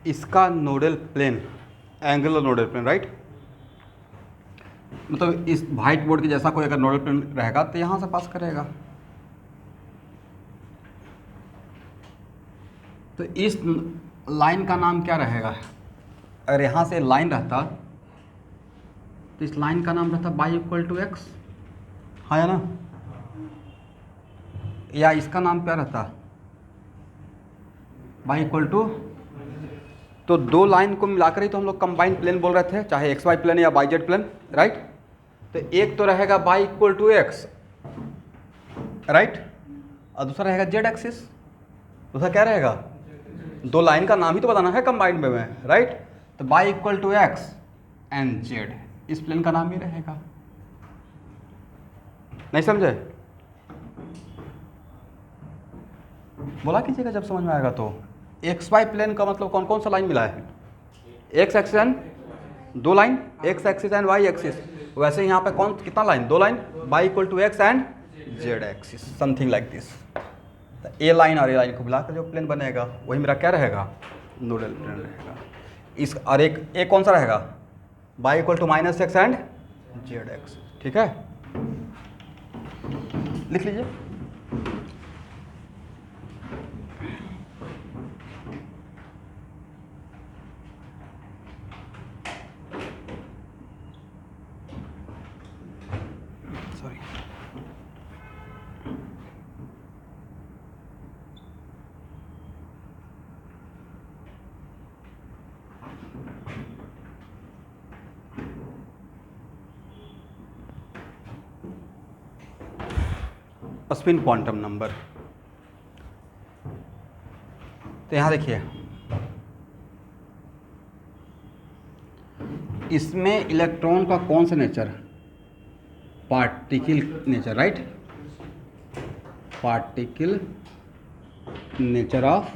इसका nodal plane angular nodal plane, right. मतलब इस व्हाइट बोर्ड के जैसा कोई अगर नोडल प्लेन रहेगा तो यहाँ से पास करेगा। तो इस लाइन का नाम क्या रहेगा? अगर यहाँ से लाइन रहता तो इस लाइन का नाम रहता y इक्वल टू एक्स, हाँ या ना? या इसका नाम क्या रहता? y इक्वल टू, तो दो लाइन को मिलाकर ही तो हम लोग कंबाइंड प्लेन बोल रहे थे, चाहे एक्स वाई प्लेन या वाई जेड प्लेन, राइट। तो एक तो रहेगा y equal to x, right, और दूसरा रहेगा जेड एक्सिस। दूसरा क्या रहेगा? दो लाइन का नाम ही तो बताना है कंबाइंड में, राइट। तो y equal to x and z, इस प्लेन का नाम ही रहेगा। नहीं समझे? बोला कीजिएगा जब समझ में आएगा तो। एक्स वाई प्लेन का मतलब कौन कौन सा लाइन मिला है? एक्स एक्सिस एंड दो line, x axis and y axis. वैसे यहाँ पे कौन कितना लाइन? दो line, y equal to x and z axis, something like this. A line और ए लाइन को मिलाकर जो प्लेन बनेगा वही मेरा क्या रहेगा? नोडल प्लेन रहेगा। इस और एक कौन सा रहेगा? y equal to minus x and z x, ठीक है। लिख लीजिए। Sorry, spin quantum number. तो यहाँ देखिए, इसमें इलेक्ट्रॉन का कौन सा nature? Particle nature, right. Particle nature of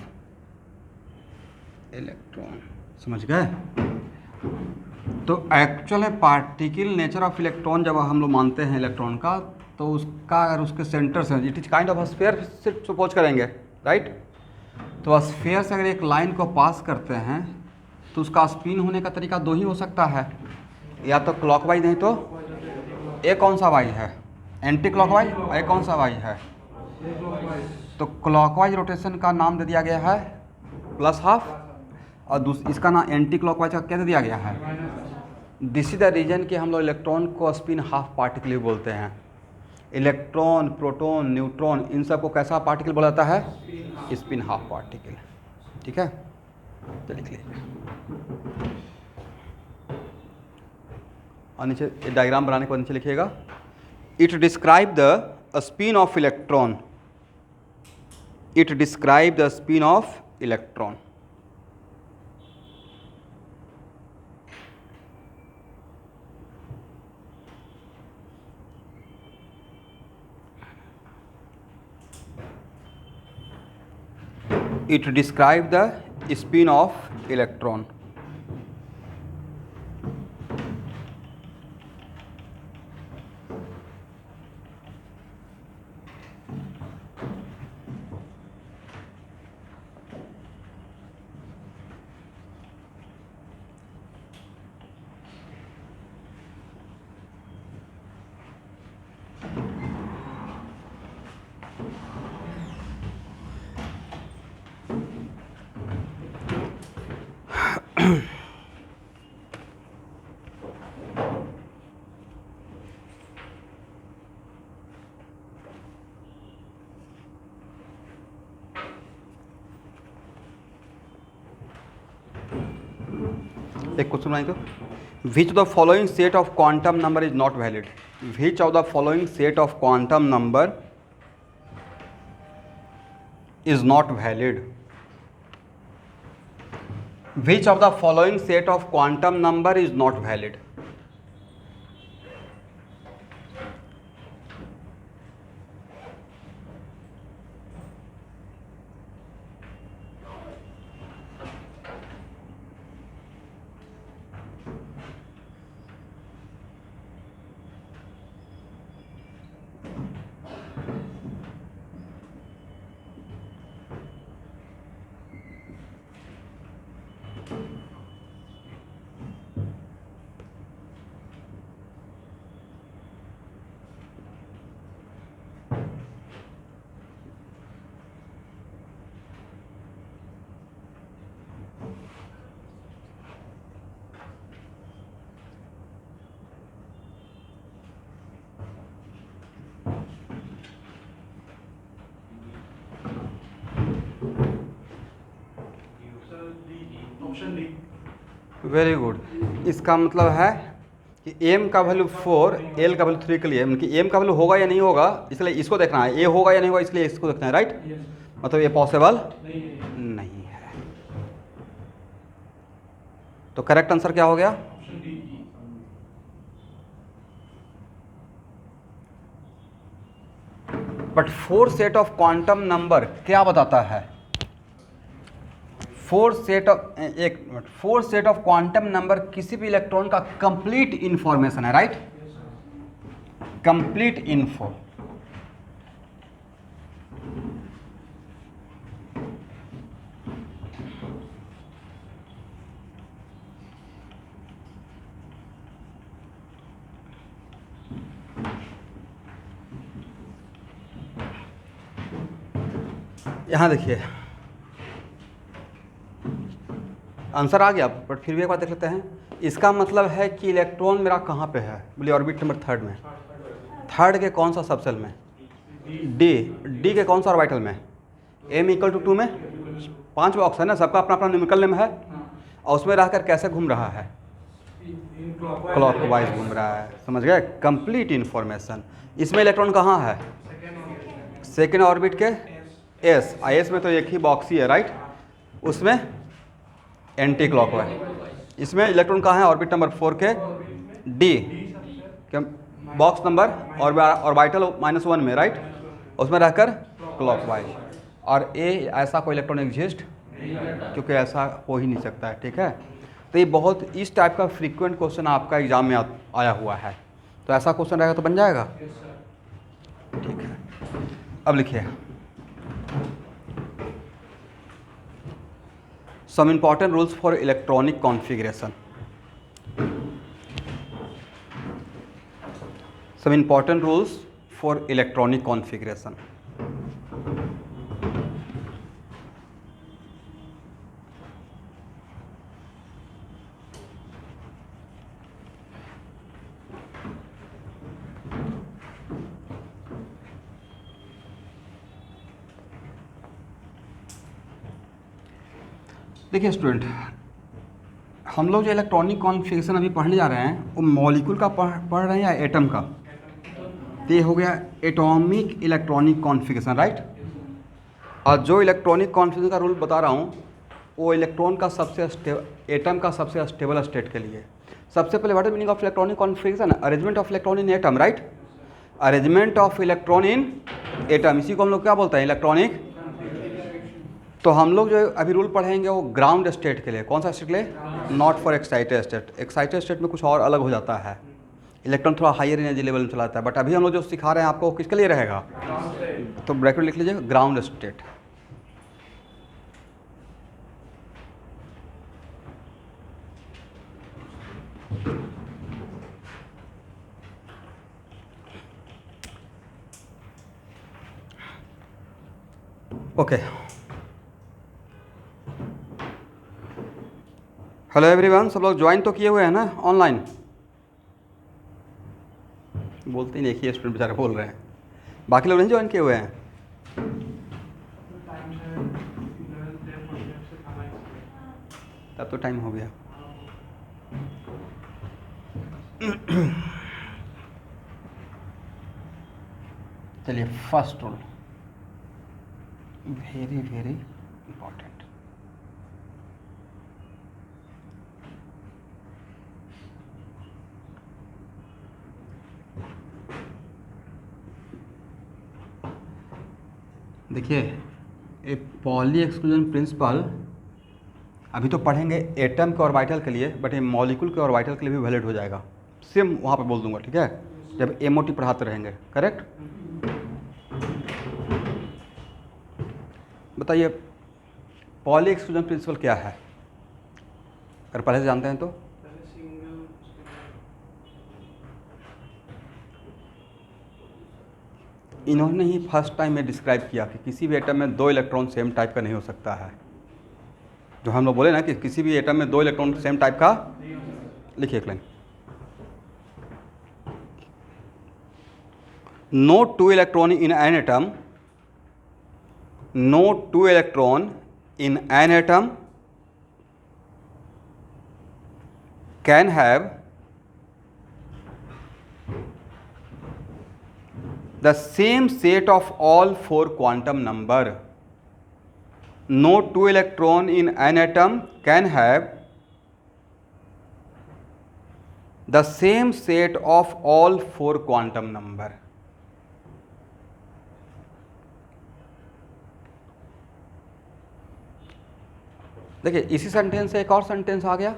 electron, समझ गए? तो एक्चुअल है पार्टिकल नेचर ऑफ इलेक्ट्रॉन जब हम लोग मानते हैं इलेक्ट्रॉन का, तो उसका अगर उसके सेंटर से, it is kind of sphere से सपोज करेंगे, राइट। तो स्फीयर से अगर एक लाइन को पास करते हैं तो उसका स्पिन होने का तरीका दो ही हो सकता है, या तो क्लॉकवाइज, नहीं तो एक कौन सा वाई है? Anti clockwise. और एक कौन सा वाई है? तो क्लॉकवाइज रोटेशन का नाम दे दिया गया है प्लस हाफ, और इसका नाम एंटी क्लॉकवाइज का क्या दे दिया गया है? दिस इज द रीजन कि हम लोग इलेक्ट्रॉन को स्पिन हाफ पार्टिकल ही बोलते हैं। इलेक्ट्रॉन, प्रोटॉन, न्यूट्रॉन, इन सब को कैसा पार्टिकल बोला जाता है? स्पिन हाफ पार्टिकल, ठीक है। तो लिख लीजिए, और नीचे डायग्राम बनाने के बाद नीचे लिखिएगा, it describe the spin off electron. It describe the spin off electron. It describe the spin of electron. एक क्वेश्चन बनाए तो, which of the following set of quantum number is not valid. Which of the following set of quantum number is not valid. Which of the following set of quantum number is not valid. Option D. Very good. इसका मतलब है कि m का value 4, l का value 3 के लिए, मतलब m का वैल्यू होगा या नहीं होगा, इसलिए इसको देखना है, a होगा या नहीं होगा, इसलिए इसको देखना है, राइट। मतलब ये पॉसिबल नहीं है। तो करेक्ट आंसर क्या हो गया? Option D. But 4 set of quantum number क्या बताता है? 4 सेट ऑफ क्वांटम नंबर किसी भी इलेक्ट्रॉन का कंप्लीट इंफॉर्मेशन है, राइट। Complete info. यहां देखिए आंसर आ गया, बट फिर भी एक बार देख लेते हैं। इसका मतलब है कि इलेक्ट्रॉन मेरा कहाँ पे है? बोलिए ऑर्बिट नंबर 3 में। 3 के कौन सा सबसेल में? डी के कौन सा ऑर्बिटल में? m = 2 में। 5 बॉक्स है ना, सबका अपना अपना न्यूमेरिकल नेम है, और उसमें रहकर कैसे घूम रहा है? क्लॉकवाइज घूम रहा है, समझ गए? Complete information. इसमें इलेक्ट्रॉन कहाँ है? सेकेंड ऑर्बिट के एस में तो एक ही बॉक्स ही है, राइट। उसमें एंटी क्लॉकवाइज। इसमें इलेक्ट्रॉन कहाँ है? ऑर्बिट नंबर 4 के डी के बॉक्स नंबर ऑर्बिटल -1 में, राइट। उसमें रहकर क्लॉकवाइज। और ए ऐसा कोई इलेक्ट्रॉन एग्जिस्ट, क्योंकि ऐसा हो ही नहीं सकता है, ठीक है। तो ये बहुत इस टाइप का फ्रीक्वेंट क्वेश्चन आपका एग्जाम में आया हुआ है, तो ऐसा क्वेश्चन रहेगा तो बन जाएगा, ठीक है। अब लिखिए some important rules for electronic configuration. Some important rules for electronic configuration. देखिए स्टूडेंट, हम लोग जो इलेक्ट्रॉनिक कॉन्फ़िगरेशन अभी पढ़ने जा रहे हैं वो मॉलिक्यूल का पढ़ रहे हैं या एटम का? तो ये हो गया एटॉमिक इलेक्ट्रॉनिक कॉन्फ़िगरेशन, राइट। और जो इलेक्ट्रॉनिक कॉन्फ़िगरेशन का रूल बता रहा हूँ वो इलेक्ट्रॉन का एटम का सबसे स्टेबल स्टेट के लिए। सबसे पहले what is meaning of electronic configuration? Arrangement of electron in atom, right. Arrangement of electron in atom, इसी को हम लोग क्या बोलते हैं? इलेक्ट्रॉनिक। तो हम लोग जो अभी रूल पढ़ेंगे वो ग्राउंड स्टेट के लिए। कौन सा स्टेट के लिए? Not for excited state. Excited state में कुछ और अलग हो जाता है, इलेक्ट्रॉन थोड़ा हायर एनर्जी लेवल में चलाता है। बट अभी हम लोग जो सिखा रहे हैं आपको किसके लिए रहेगा? तो ब्रैकेट लिख लीजिए ground state. Okay, hello everyone, सब लोग ज्वाइन तो किए हुए हैं ना ऑनलाइन? बोलते ही नहीं, एक ही स्टूडेंट बेचारे बोल रहे हैं, बाकी लोग नहीं ज्वाइन किए हुए हैं। तब तो टाइम हो गया। चलिए first rule, very very important. देखिए ए पॉली एक्सक्लूजन प्रिंसिपल अभी तो पढ़ेंगे एटम के ऑर्बिटल के लिए, बट ये मॉलिक्यूल के ऑर्बिटल के लिए भी वैलिड हो जाएगा। सेम वहाँ पे बोल दूंगा, ठीक है, जब एमओटी पढ़ाते रहेंगे, करेक्ट। बताइए पॉली एक्सक्लूजन प्रिंसिपल क्या है? अगर पहले से जानते हैं तो इन्होंने ही फर्स्ट टाइम में डिस्क्राइब किया कि किसी भी एटम में 2 इलेक्ट्रॉन सेम टाइप का नहीं हो सकता है। जो हम लोग बोले ना कि किसी भी एटम में 2 इलेक्ट्रॉन सेम टाइप का। लिखिए एक line, no 2 electron in an atom, no 2 electron in an atom can have the same set of all four quantum number. No two electron in an atom can have the same set of all four quantum number. देखिए इसी sentence से एक और sentence आ गया,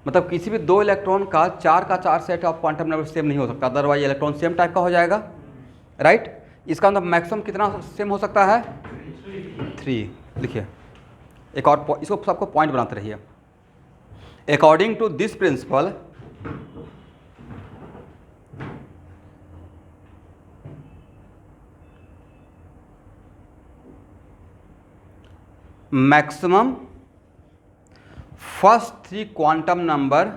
मतलब किसी भी दो इलेक्ट्रॉन का चार set of quantum number same नहीं हो सकता, अदरवाइज इलेक्ट्रॉन सेम टाइप का हो जाएगा, राइट। इसका मतलब मैक्सिमम कितना सेम हो सकता है? 3। लिखिए एक और, इसको सबको पॉइंट बनाते रहिए। According to this principle maximum first 3 quantum number,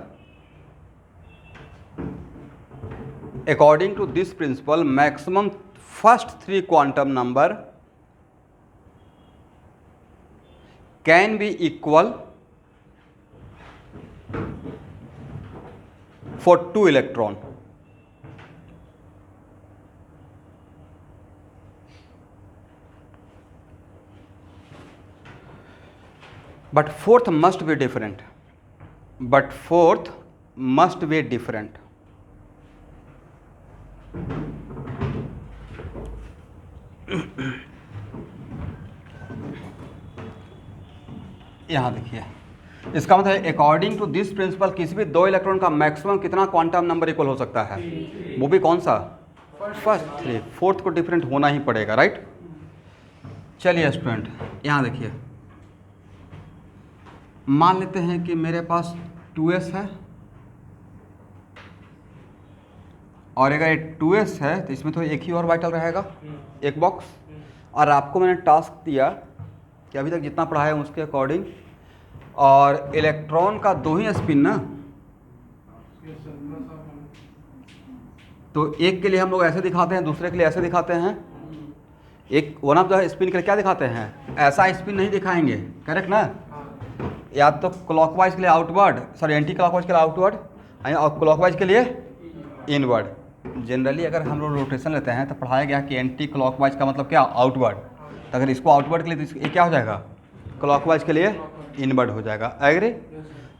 according to this principle maximum first 3 quantum number can be equal for 2 electron. But fourth must be different. But fourth must be different. यहाँ देखिए, इसका मतलब according to this principal किसी भी दो electron का maximum कितना quantum number equal हो सकता है? वो भी कौन सा? फर्स्ट 3। फोर्थ को डिफरेंट होना ही पड़ेगा, राइट। चलिए स्टूडेंट यहाँ देखिए, मान लेते हैं कि मेरे पास 2s है, और अगर ये 2s है तो इसमें तो एक ही ऑर्बिटल रहेगा, एक बॉक्स। और आपको मैंने टास्क दिया कि अभी तक जितना पढ़ा है उसके अकॉर्डिंग, और इलेक्ट्रॉन का 2 ही स्पिन ना, तो एक के लिए हम लोग ऐसे दिखाते हैं, दूसरे के लिए ऐसे दिखाते हैं। एक वन ऑफ द स्पिन के लिए क्या दिखाते हैं? ऐसा स्पिन नहीं दिखाएंगे, करेक्ट ना। या तो क्लॉकवाइज के लिए आउटवर्ड, सॉरी एंटी क्लॉकवाइज के लिए आउटवर्ड, और क्लॉकवाइज के लिए इनवर्ड। जनरली अगर हम लोग रोटेशन लेते हैं तो पढ़ाया गया कि एंटी क्लॉकवाइज का मतलब क्या? आउटवर्ड। तो अगर इसको आउटवर्ड के लिए तो ये क्या हो जाएगा? क्लॉकवाइज के लिए इनवर्ड हो जाएगा, एग्री।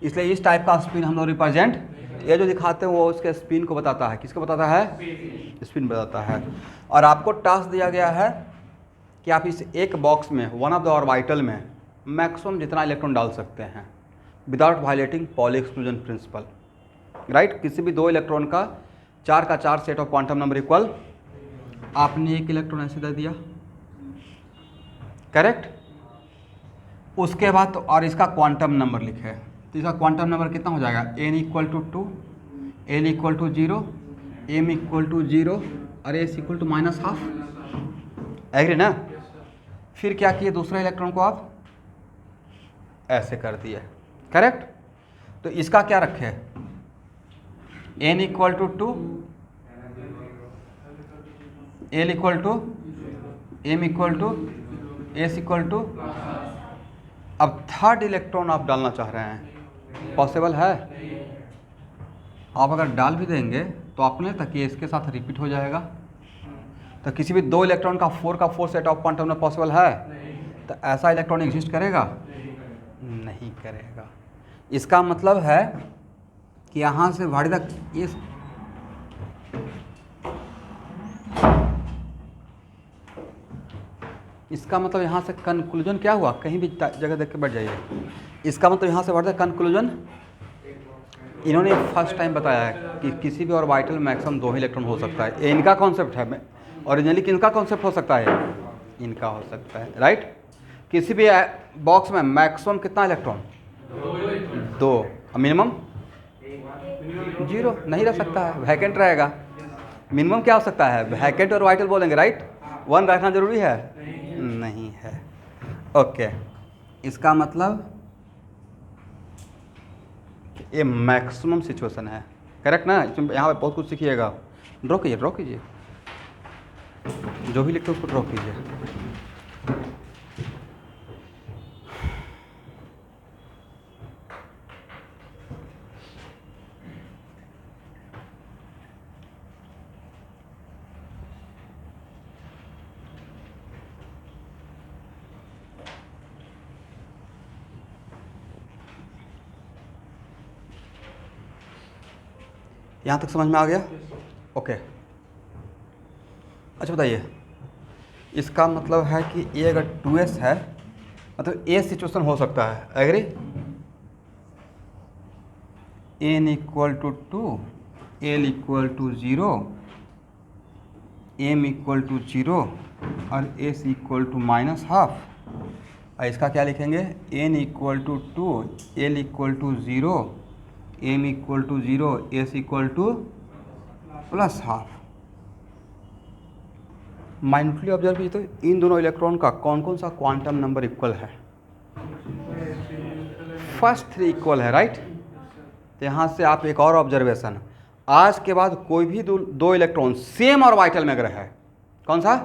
इसलिए इस टाइप का स्पिन हम लोग रिप्रेजेंट, ये जो दिखाते हैं वो उसके स्पिन को बताता है। किसको बताता है? स्पिन बताता है। और आपको टास्क दिया गया है कि आप इस एक बॉक्स में वन ऑफ द ऑर्बिटल में मैक्सिमम जितना इलेक्ट्रॉन डाल सकते हैं without violating poly exclusion principle, right. किसी भी दो इलेक्ट्रॉन का 4 set of quantum number equal, आपने एक इलेक्ट्रॉन ऐसे दे दिया, करेक्ट। उसके बाद तो और इसका क्वांटम नंबर लिखे, तो इसका क्वांटम नंबर कितना हो जाएगा? n equal to 2, n equal to 0, m equal to 0 और s इक्वल टू -½ एग्री ना। फिर क्या किए? दूसरे इलेक्ट्रॉन को आप ऐसे कर दिए, करेक्ट। तो इसका क्या रखे? n equal to 2, l equal to, m equal to, s equal to. अब थर्ड इलेक्ट्रॉन आप डालना चाह रहे हैं, पॉसिबल है? आप अगर डाल भी देंगे तो आपने तक ये इसके साथ रिपीट हो जाएगा। तो किसी भी दो इलेक्ट्रॉन का 4 set of quantum number possible है? तो ऐसा इलेक्ट्रॉन एग्जिस्ट करेगा? नहीं करेगा। इसका मतलब है कि यहाँ से भाड़ी तक इस इसका मतलब यहाँ से कंक्लूजन क्या हुआ? कहीं भी जगह देख के बैठ जाइए। इसका मतलब यहाँ से बढ़ता है कंक्लूजन, इन्होंने फर्स्ट टाइम बताया है कि किसी भी ऑर्बिटल में मैक्सिमम 2 ही इलेक्ट्रॉन हो सकता है। ये इनका कॉन्सेप्ट है, ओरिजिनली किनका कॉन्सेप्ट हो सकता है? इनका हो सकता है, राइट। किसी भी बॉक्स में मैक्सिमम कितना इलेक्ट्रॉन? 2, मिनिमम 0 नहीं रह सकता है, वैकेंट रहेगा। मिनिमम क्या हो सकता है? वैकेंट और वाइटल बोलेंगे, राइट। 1 रखना जरूरी है? नहीं है, ओके। इसका मतलब ये मैक्सिमम सिचुएशन है, करेक्ट ना। इसमें यहाँ पे बहुत कुछ सीखिएगा। ड्रॉ कीजिए, जो भी लिखते हो उसको ड्रॉ कीजिए। यहाँ तक समझ में आ गया? ओके। अच्छा बताइए, इसका मतलब है कि ए अगर 2s है, मतलब ए सिचुएशन हो सकता है, agree? n equal to 2, l equal to 0, m equal to 0 और s इक्वल टू -12। और इसका क्या लिखेंगे? n equal to 2, l equal to 0, m equal to 0, s equal to +12। Mindfully observe कीजिए तो इन दोनों इलेक्ट्रॉन का कौन कौन सा क्वांटम नंबर इक्वल है? फर्स्ट 3 इक्वल है, राइट? तो यहाँ से आप एक और ऑब्जर्वेशन, आज के बाद कोई भी दो इलेक्ट्रॉन सेम ऑर्बिटल में अगर है, कौन सा?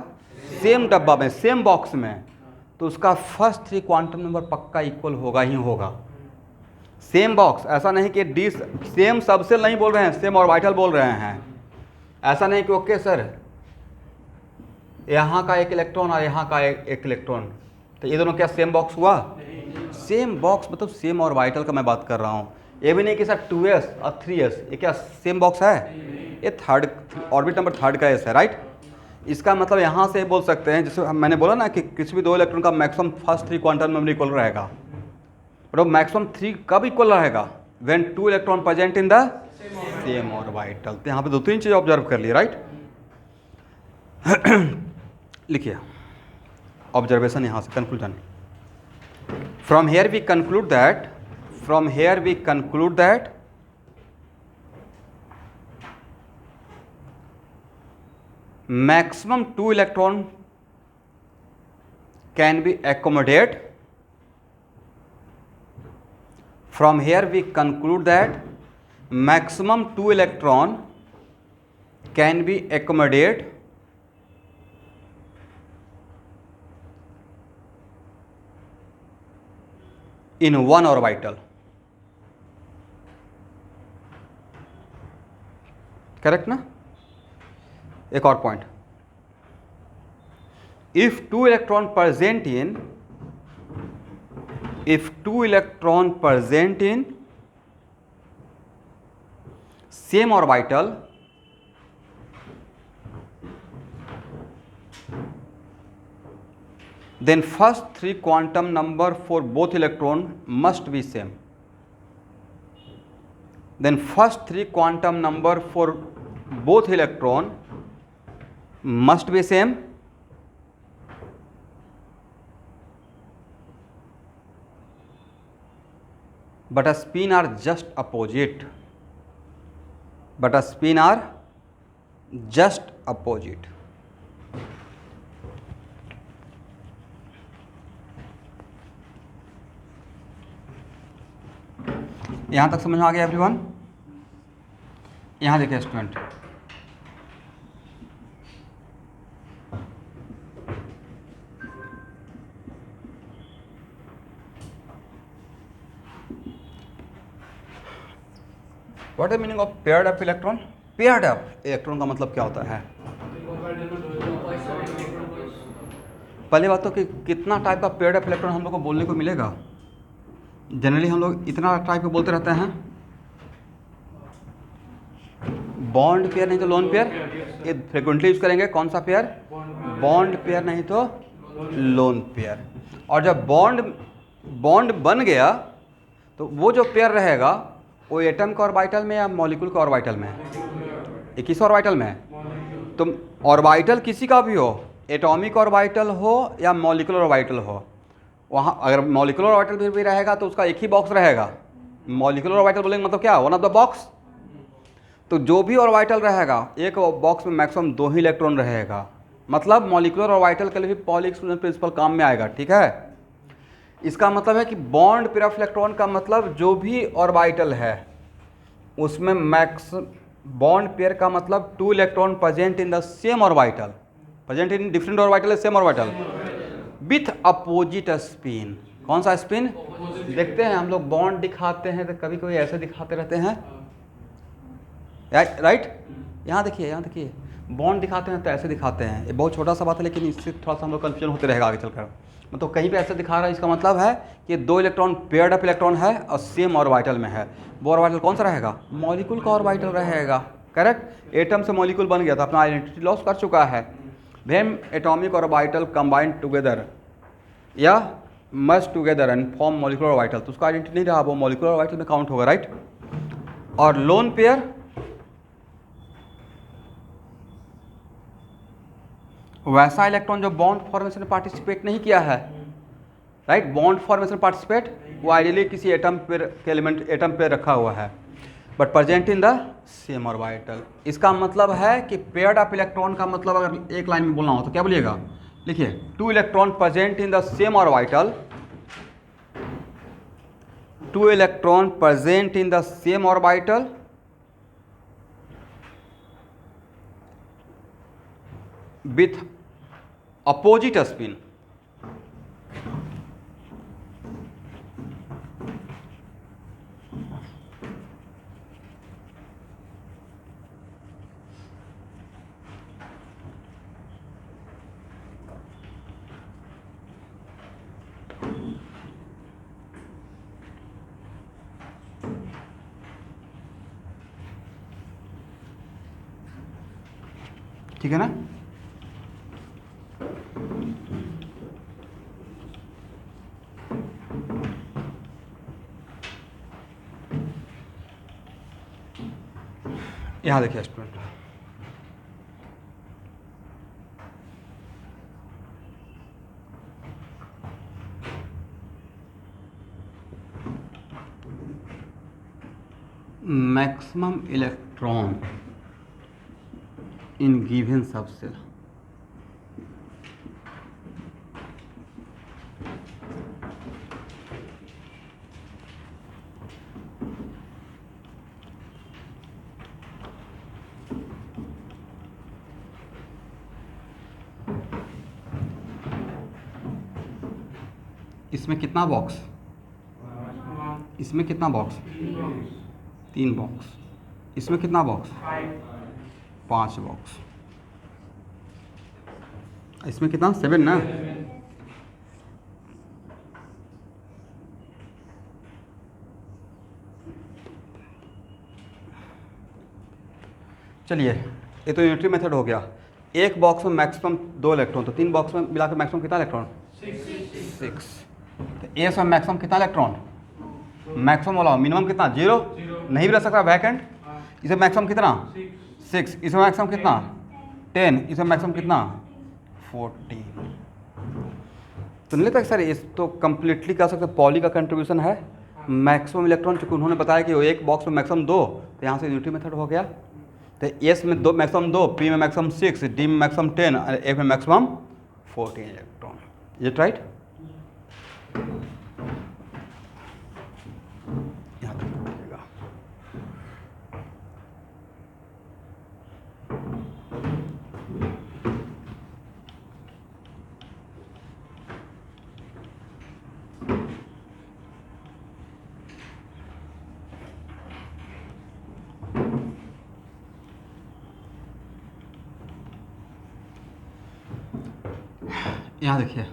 सेम डब्बा में, सेम बॉक्स में, तो उसका फर्स्ट 3 क्वांटम नंबर पक्का इक्वल होगा ही होगा। सेम बॉक्स, ऐसा नहीं कि डी सेम सबसे नहीं बोल रहे हैं, सेम ऑर्बिटल बोल रहे हैं। ऐसा नहीं कि ओके सर यहाँ का एक इलेक्ट्रॉन और यहाँ का एक इलेक्ट्रॉन, तो ये दोनों क्या सेम बॉक्स हुआ? सेम बॉक्स मतलब सेम ऑर्बिटल का मैं बात कर रहा हूँ। ये भी नहीं कि सर 2s और 3s, ये क्या सेम बॉक्स है? ये थर्ड ऑर्बिट नंबर थर्ड का s है, राइट? इसका मतलब यहाँ से बोल सकते हैं, जैसे मैंने बोला ना कि किसी भी दो इलेक्ट्रॉन का maximum first 3 quantum number equal रहेगा, बट मैक्सिमम 3 कब इक्वल रहेगा? When 2 electron present in the same orbital. तो यहाँ पे 2-3 चीज़ ऑब्जर्व कर लिए, राइट? लिखिए ऑब्जर्वेशन यहाँ से, conclusion. From here we conclude that maximum 2 electron can be accommodated. From here we conclude that maximum 2 electron can be accommodated in one orbital. Correct ना? एक और point, if 2 electron present in same orbital, then first 3 quantum number for both electron must be same. Then first 3 quantum number for both electron must be same, but a spin are just opposite. यहाँ तक समझ में आ गया everyone? यहाँ देखिए student, what is meaning of paired up electron? Paired up electron का मतलब क्या होता है? पहली बात तो कि कितना टाइप का पेयर्ड अप इलेक्ट्रॉन हम लोग को बोलने को मिलेगा? जनरली हम लोग इतना टाइप के बोलते रहते हैं, बॉन्ड पेयर नहीं तो लोन पेयर, ये फ्रिक्वेंटली यूज करेंगे। कौन सा पेयर? बॉन्ड पेयर नहीं तो लोन पेयर। और जब बॉन्ड बन गया तो वो जो पेयर रहेगा वो एटम के ऑर्बिटल में या मॉलिक्यूल के ऑर्बिटल में? एक किस ऑर्बिटल में? तो ऑर्बिटल किसी का भी हो, एटॉमिक ऑर्बिटल हो या मॉलिक्यूलर ऑर्बिटल हो, वहाँ अगर मॉलिक्यूलर ऑर्बिटल भी रहेगा तो उसका एक ही बॉक्स रहेगा। मॉलिक्यूलर ऑर्बिटल बोलेंगे मतलब क्या? One of the box. तो जो भी ऑर्बिटल रहेगा एक बॉक्स में मैक्सिमम 2 ही इलेक्ट्रॉन रहेगा, मतलब मॉलिक्यूलर ऑर्बिटल के लिए भी पॉली एक्सक्लूजन प्रिंसिपल काम में आएगा, ठीक है? इसका मतलब है कि बॉन्ड पेयर ऑफ इलेक्ट्रॉन का मतलब जो भी ऑर्बिटल है उसमें बॉन्ड पेयर का मतलब 2 electron present in the same orbital, present in different orbital, same orbital with opposite spin. कौन सा स्पिन? देखते हैं हम लोग बॉन्ड दिखाते हैं तो कभी कभी ऐसे दिखाते रहते हैं, राइट? यहाँ देखिए बॉन्ड दिखाते हैं तो ऐसे दिखाते हैं, ये बहुत छोटा सा बात है लेकिन इससे थोड़ा सा हम लोग कन्फ्यूजन होते रहेगा आगे चलकर। मतलब कहीं पे ऐसे दिखा रहा है, इसका मतलब है कि 2 इलेक्ट्रॉन पेयर्ड अप इलेक्ट्रॉन है और सेम ऑर्बिटल में है। वो ऑर्बिटल कौन सा रहेगा? मॉलिक्यूल का ऑर्बिटल रहेगा। करेक्ट, एटम से मॉलिक्यूल बन गया था, अपना आइडेंटिटी लॉस कर चुका है। When atomic orbital combined together या merge together and form molecular orbital, तो उसका आइडेंटिटी नहीं रहा, वो मॉलिक्यूलर ऑर्बिटल में काउंट होगा, राइट। और लोन पेयर वैसा इलेक्ट्रॉन जो बॉन्ड फॉर्मेशन में पार्टिसिपेट नहीं किया है, राइट। बॉन्ड फॉर्मेशन पार्टिसिपेट वो आइडियली किसी एटम पेयर के एलिमेंट एटम पे रखा हुआ है, but present in the same orbital. इसका मतलब है कि पेयर्ड अप इलेक्ट्रॉन का मतलब अगर एक लाइन में बोलना हो तो क्या बोलिएगा? लिखिए 2 electron present in the same orbital, 2 electron present in the same orbital with opposite spin। ठीक है ना? यहाँ देखिए student, maximum electron in given subshell, इसमें कितना बॉक्स? इसमें कितना बॉक्स? 3 बॉक्स। इसमें कितना बॉक्स? 5 बॉक्स। इसमें कितना? 7 ना। चलिए, ये तो यूनिटरी मेथड हो गया। एक बॉक्स में मैक्सिमम 2 इलेक्ट्रॉन, तो 3 बॉक्स में मिलाकर मैक्सिमम कितना इलेक्ट्रॉन? 6। तो एस में मैक्सिमम कितना इलेक्ट्रॉन? मैक्सिमम वाला मिनिमम कितना? 0 नहीं भी रह सकता वैकेंट। इसे मैक्सिमम कितना? 6। इसमें मैक्सिमम कितना? 10। इसमें मैक्सिमम कितना? 14। तो नहीं लगता सर इस तो कम्प्लीटली कह सकते पॉली का कंट्रीब्यूशन है। मैक्सिमम इलेक्ट्रॉन चूंकि उन्होंने बताया कि वो एक बॉक्स में मैक्सिमम 2, तो यहाँ से यूनिटरी मेथड हो गया। तो एस में 2 मैक्सिमम 2, पी में मैक्सिमम 6, डी में मैक्सिमम 10 और एफ में maximum 14 electron. Is it right? यहाँ देखिए,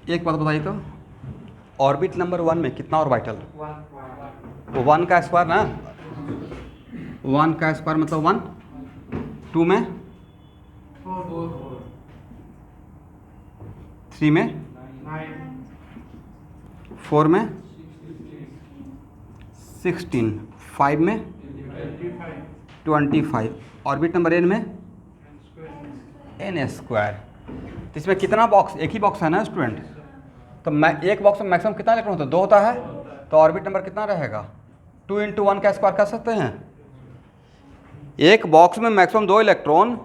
एक बात बताइए तो, ऑर्बिट नंबर 1 में कितना ऑर्बिटल? 1 का स्क्वायर ना, 1 का स्क्वायर मतलब 1। 2 में 3 में 4 में 16, 5 में 25, ऑर्बिट नंबर n में n स्क्वायर। तो इसमें कितना बॉक्स? एक ही बॉक्स है ना स्टूडेंट। तो मैं एक बॉक्स में मैक्सिमम कितना इलेक्ट्रॉन होता है? 2 होता है। तो ऑर्बिट नंबर कितना रहेगा? 2 × 1 का स्क्वायर कर सकते हैं। एक बॉक्स में मैक्सिमम 2 इलेक्ट्रॉन,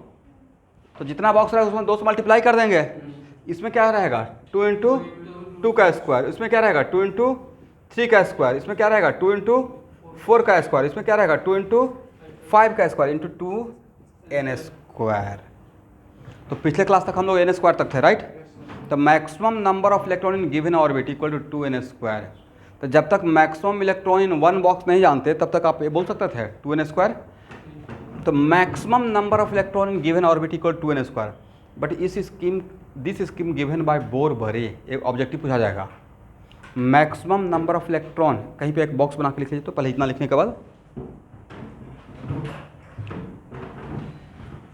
तो जितना बॉक्स रहेगा उसमें 2 से मल्टीप्लाई कर देंगे। इसमें क्या रहेगा 2 इंटू 2 का स्क्वायर, इसमें क्या रहेगा 2 इंटू 3 का स्क्वायर, इसमें क्या रहेगा 2 इंटू 4 का स्क्वायर, इसमें क्या रहेगा 2 इंटू 5 का स्क्वायर इंटू 2n स्क्वायर। तो पिछले क्लास तक हम लोग n स्क्वायर तक थे, राइट। तो maximum number of electron in given orbit equal to 2n square. तो जब तक maximum electron in one box नहीं जानते तब तक आप ये बोल सकते थे 2n स्क्वायर। तो maximum number of electron in given orbit equal to 2n square. But this scheme given by Bohr Bury, एक ऑब्जेक्टिव पूछा जाएगा। मैक्सिमम नंबर ऑफ इलेक्ट्रॉन, कहीं पे एक बॉक्स बना के लिख लीजिए। तो पहले इतना लिखने के बाद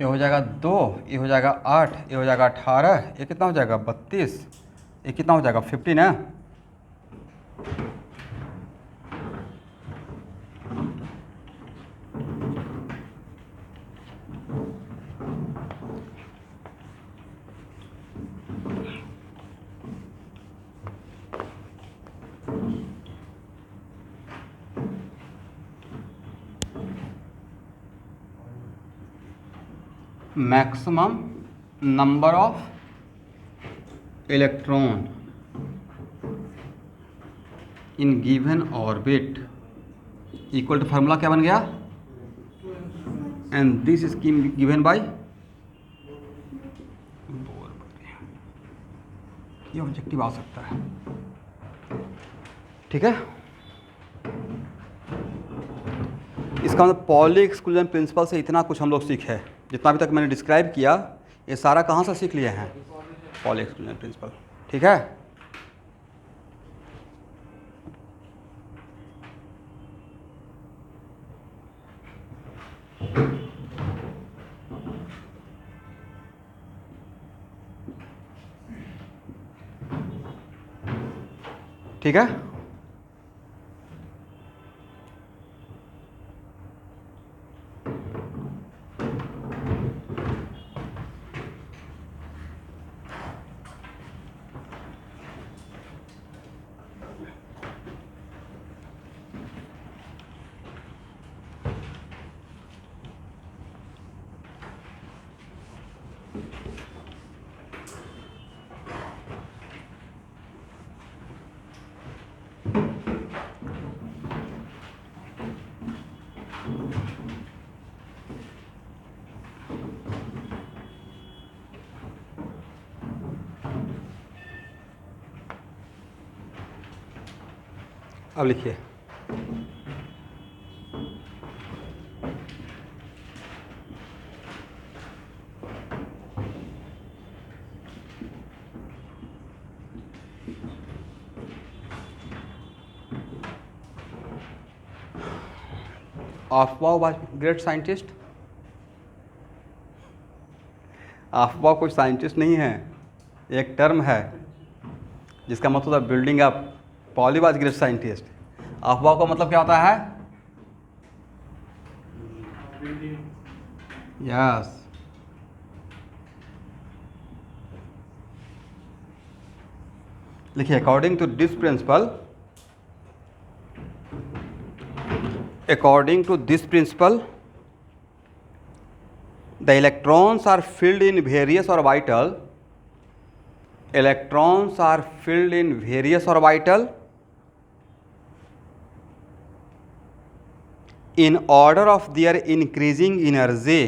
ये हो जाएगा 2, ये हो जाएगा 8, ये हो जाएगा 18, ये कितना हो जाएगा 32, ये कितना हो जाएगा 15 है। Maximum number of electron in given orbit equal to, formula क्या बन गया, and this scheme given by, ये ऑब्जेक्टिव आ सकता है, ठीक है। इसका मतलब पॉली एक्सक्लूजन प्रिंसिपल से इतना कुछ हम लोग सीखे, जितना अभी तक मैंने डिस्क्राइब किया ये सारा कहाँ से सीख लिए हैं, पॉली एक्सक्लूजन प्रिंसिपल, ठीक है। ठीक है। अब लिखिए, अफवाह वाज ग्रेट साइंटिस्ट। अफवाह कोई साइंटिस्ट नहीं है, एक टर्म है जिसका मतलब है building up. Pauli was great scientist, अफवाह का मतलब क्या होता है, यस। लिखिए, according to this principle, according to this principle the electrons are filled in various orbital, electrons are filled in various orbital in order of their increasing energy.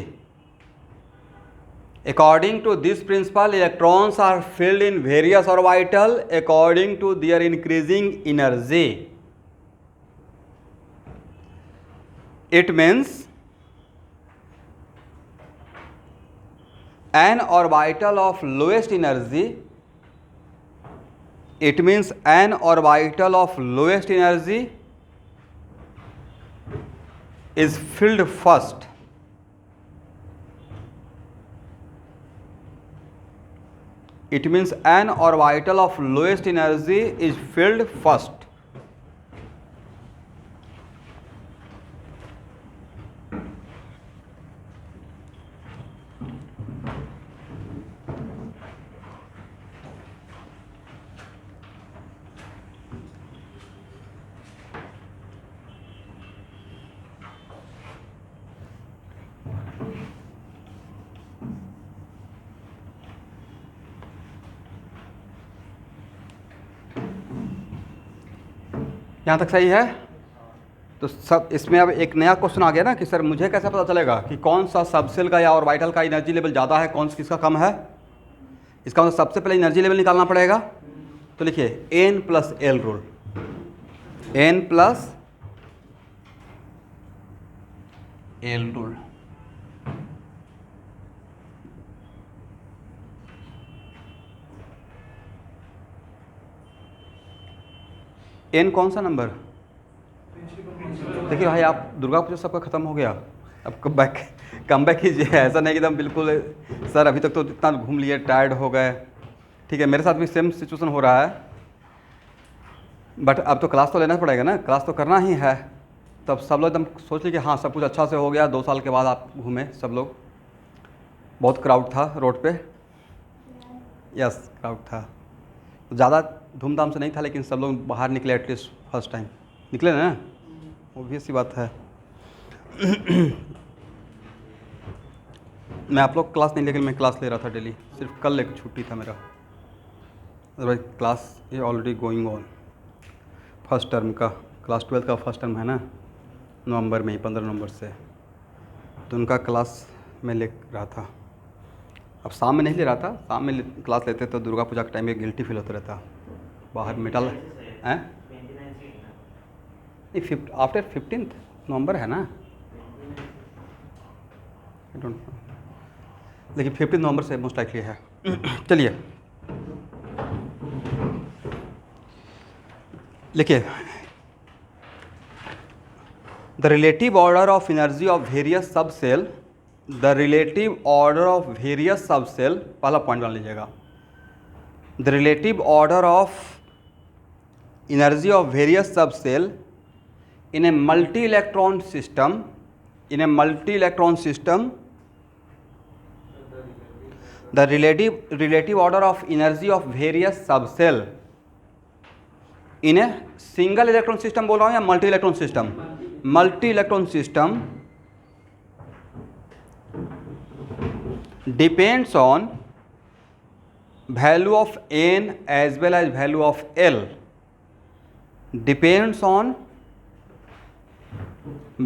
According to this principle electrons are filled in various orbital according to their increasing energy. It means an orbital of lowest energy, it means an orbital of lowest energy is filled first. It means an orbital of lowest energy is filled first. यहाँ तक सही है? तो सब इसमें अब एक नया क्वेश्चन आ गया ना कि सर मुझे कैसे पता चलेगा कि कौन सा सबसेल का या ऑर्बिटल का एनर्जी लेवल ज़्यादा है, कौन सा किसका कम है। इसका मतलब सबसे पहले एनर्जी लेवल निकालना पड़ेगा। तो लिखिए n plus l rule, n plus l rule. N कौन सा नंबर? देखिए भाई, आप दुर्गा पूजा सबका ख़त्म हो गया, अब कम बैक कीजिए। ऐसा नहीं कि एकदम बिल्कुल सर अभी तक तो इतना घूम लिए, टायर्ड हो गए। ठीक है, मेरे साथ भी सेम सिचुएशन हो रहा है, बट अब तो क्लास तो लेना पड़ेगा ना, क्लास तो करना ही है। तब सब लोग एकदम सोच लिए कि हाँ सब कुछ अच्छा से हो गया। 2 साल के बाद आप घूमे सब लोग, बहुत क्राउड था रोड पे। यस क्राउड था, ज़्यादा धूमधाम से नहीं था, लेकिन सब लोग बाहर निकले, एटलीस्ट फर्स्ट टाइम निकले ना, ऑब्वियस सी बात है। मैं आप लोग क्लास नहीं, लेकिन मैं क्लास ले रहा था डेली, सिर्फ कल एक छुट्टी था मेरा, अदरवाइज क्लास ये already going on. First term का, क्लास 12 का फर्स्ट टर्म है ना, नवंबर में ही 15 नवंबर से, तो उनका क्लास मैं ले रहा था। अब शाम में नहीं ले रहा था, शाम में क्लास लेते तो दुर्गा पूजा के टाइम में गिल्टी फील होता रहता, बाहर मेटल हैं नहीं, आफ्टर 15 नवंबर है ना, आई डोंट नो, लेकिन 15 नवंबर से मोस्ट लाइकली है। चलिए लिखिए, the relative order of energy of various subshell, the relative order of various subshell, पहला पॉइंट बना लीजिएगा, the relative order of energy of various subshell in a multi-electron system, in a multi-electron system, the relative order of energy of various subcell in a single electron system बोल रहा हूँ या multi electron system, multi electron system depends on value of n as well as value of l, depends on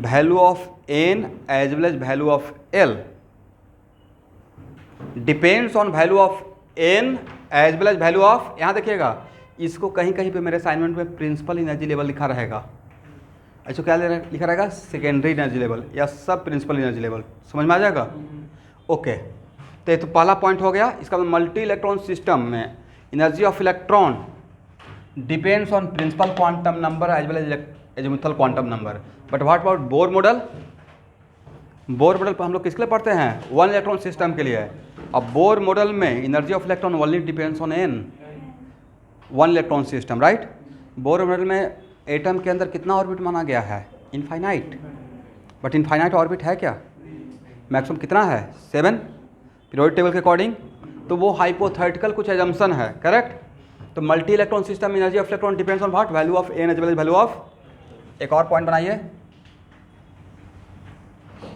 value of n as well as value of l, depends on value of n as well as value of, यहाँ देखिएगा इसको कहीं कहीं पे मेरे assignment में principal energy level लिखा रहेगा, ऐसा क्या लिखा रहेगा, सेकेंडरी एनर्जी लेवल या सब प्रिंसिपल एनर्जी लेवल, समझ में आ जाएगा। ओके, तो ये तो पहला पॉइंट हो गया। इसका मल्टी इलेक्ट्रॉन सिस्टम में energy of electron depends on principal quantum number as well as azimuthal quantum number. But what about Bohr model? Bohr model पर हम लोग किसके लिए पढ़ते हैं, 1 इलेक्ट्रॉन सिस्टम के लिए। अब बोर मॉडल में energy of electron only depends on n, 1 electron system, right. Bohr model में एटम के अंदर कितना ऑर्बिट माना गया है, इनफाइनाइट। बट इनफाइनाइट ऑर्बिट है क्या, मैक्सिमम कितना है, 7 पीरियोडिक टेबल के अकॉर्डिंग। तो वो हाइपोथेटिकल कुछ एजम्पशन है, करेक्ट। तो multi electron system energy of electron depends on what, value of n as well as value of, एक और पॉइंट बनाइए,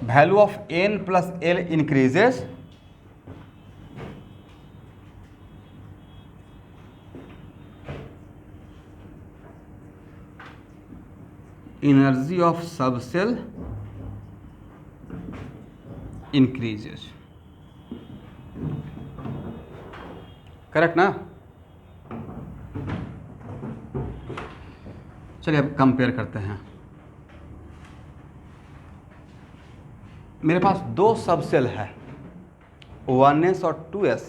value of n plus l increases energy of subshell increases, correct ना। चलिए अब compare करते हैं। मेरे पास 2 सबसेल है, 1s और 2s,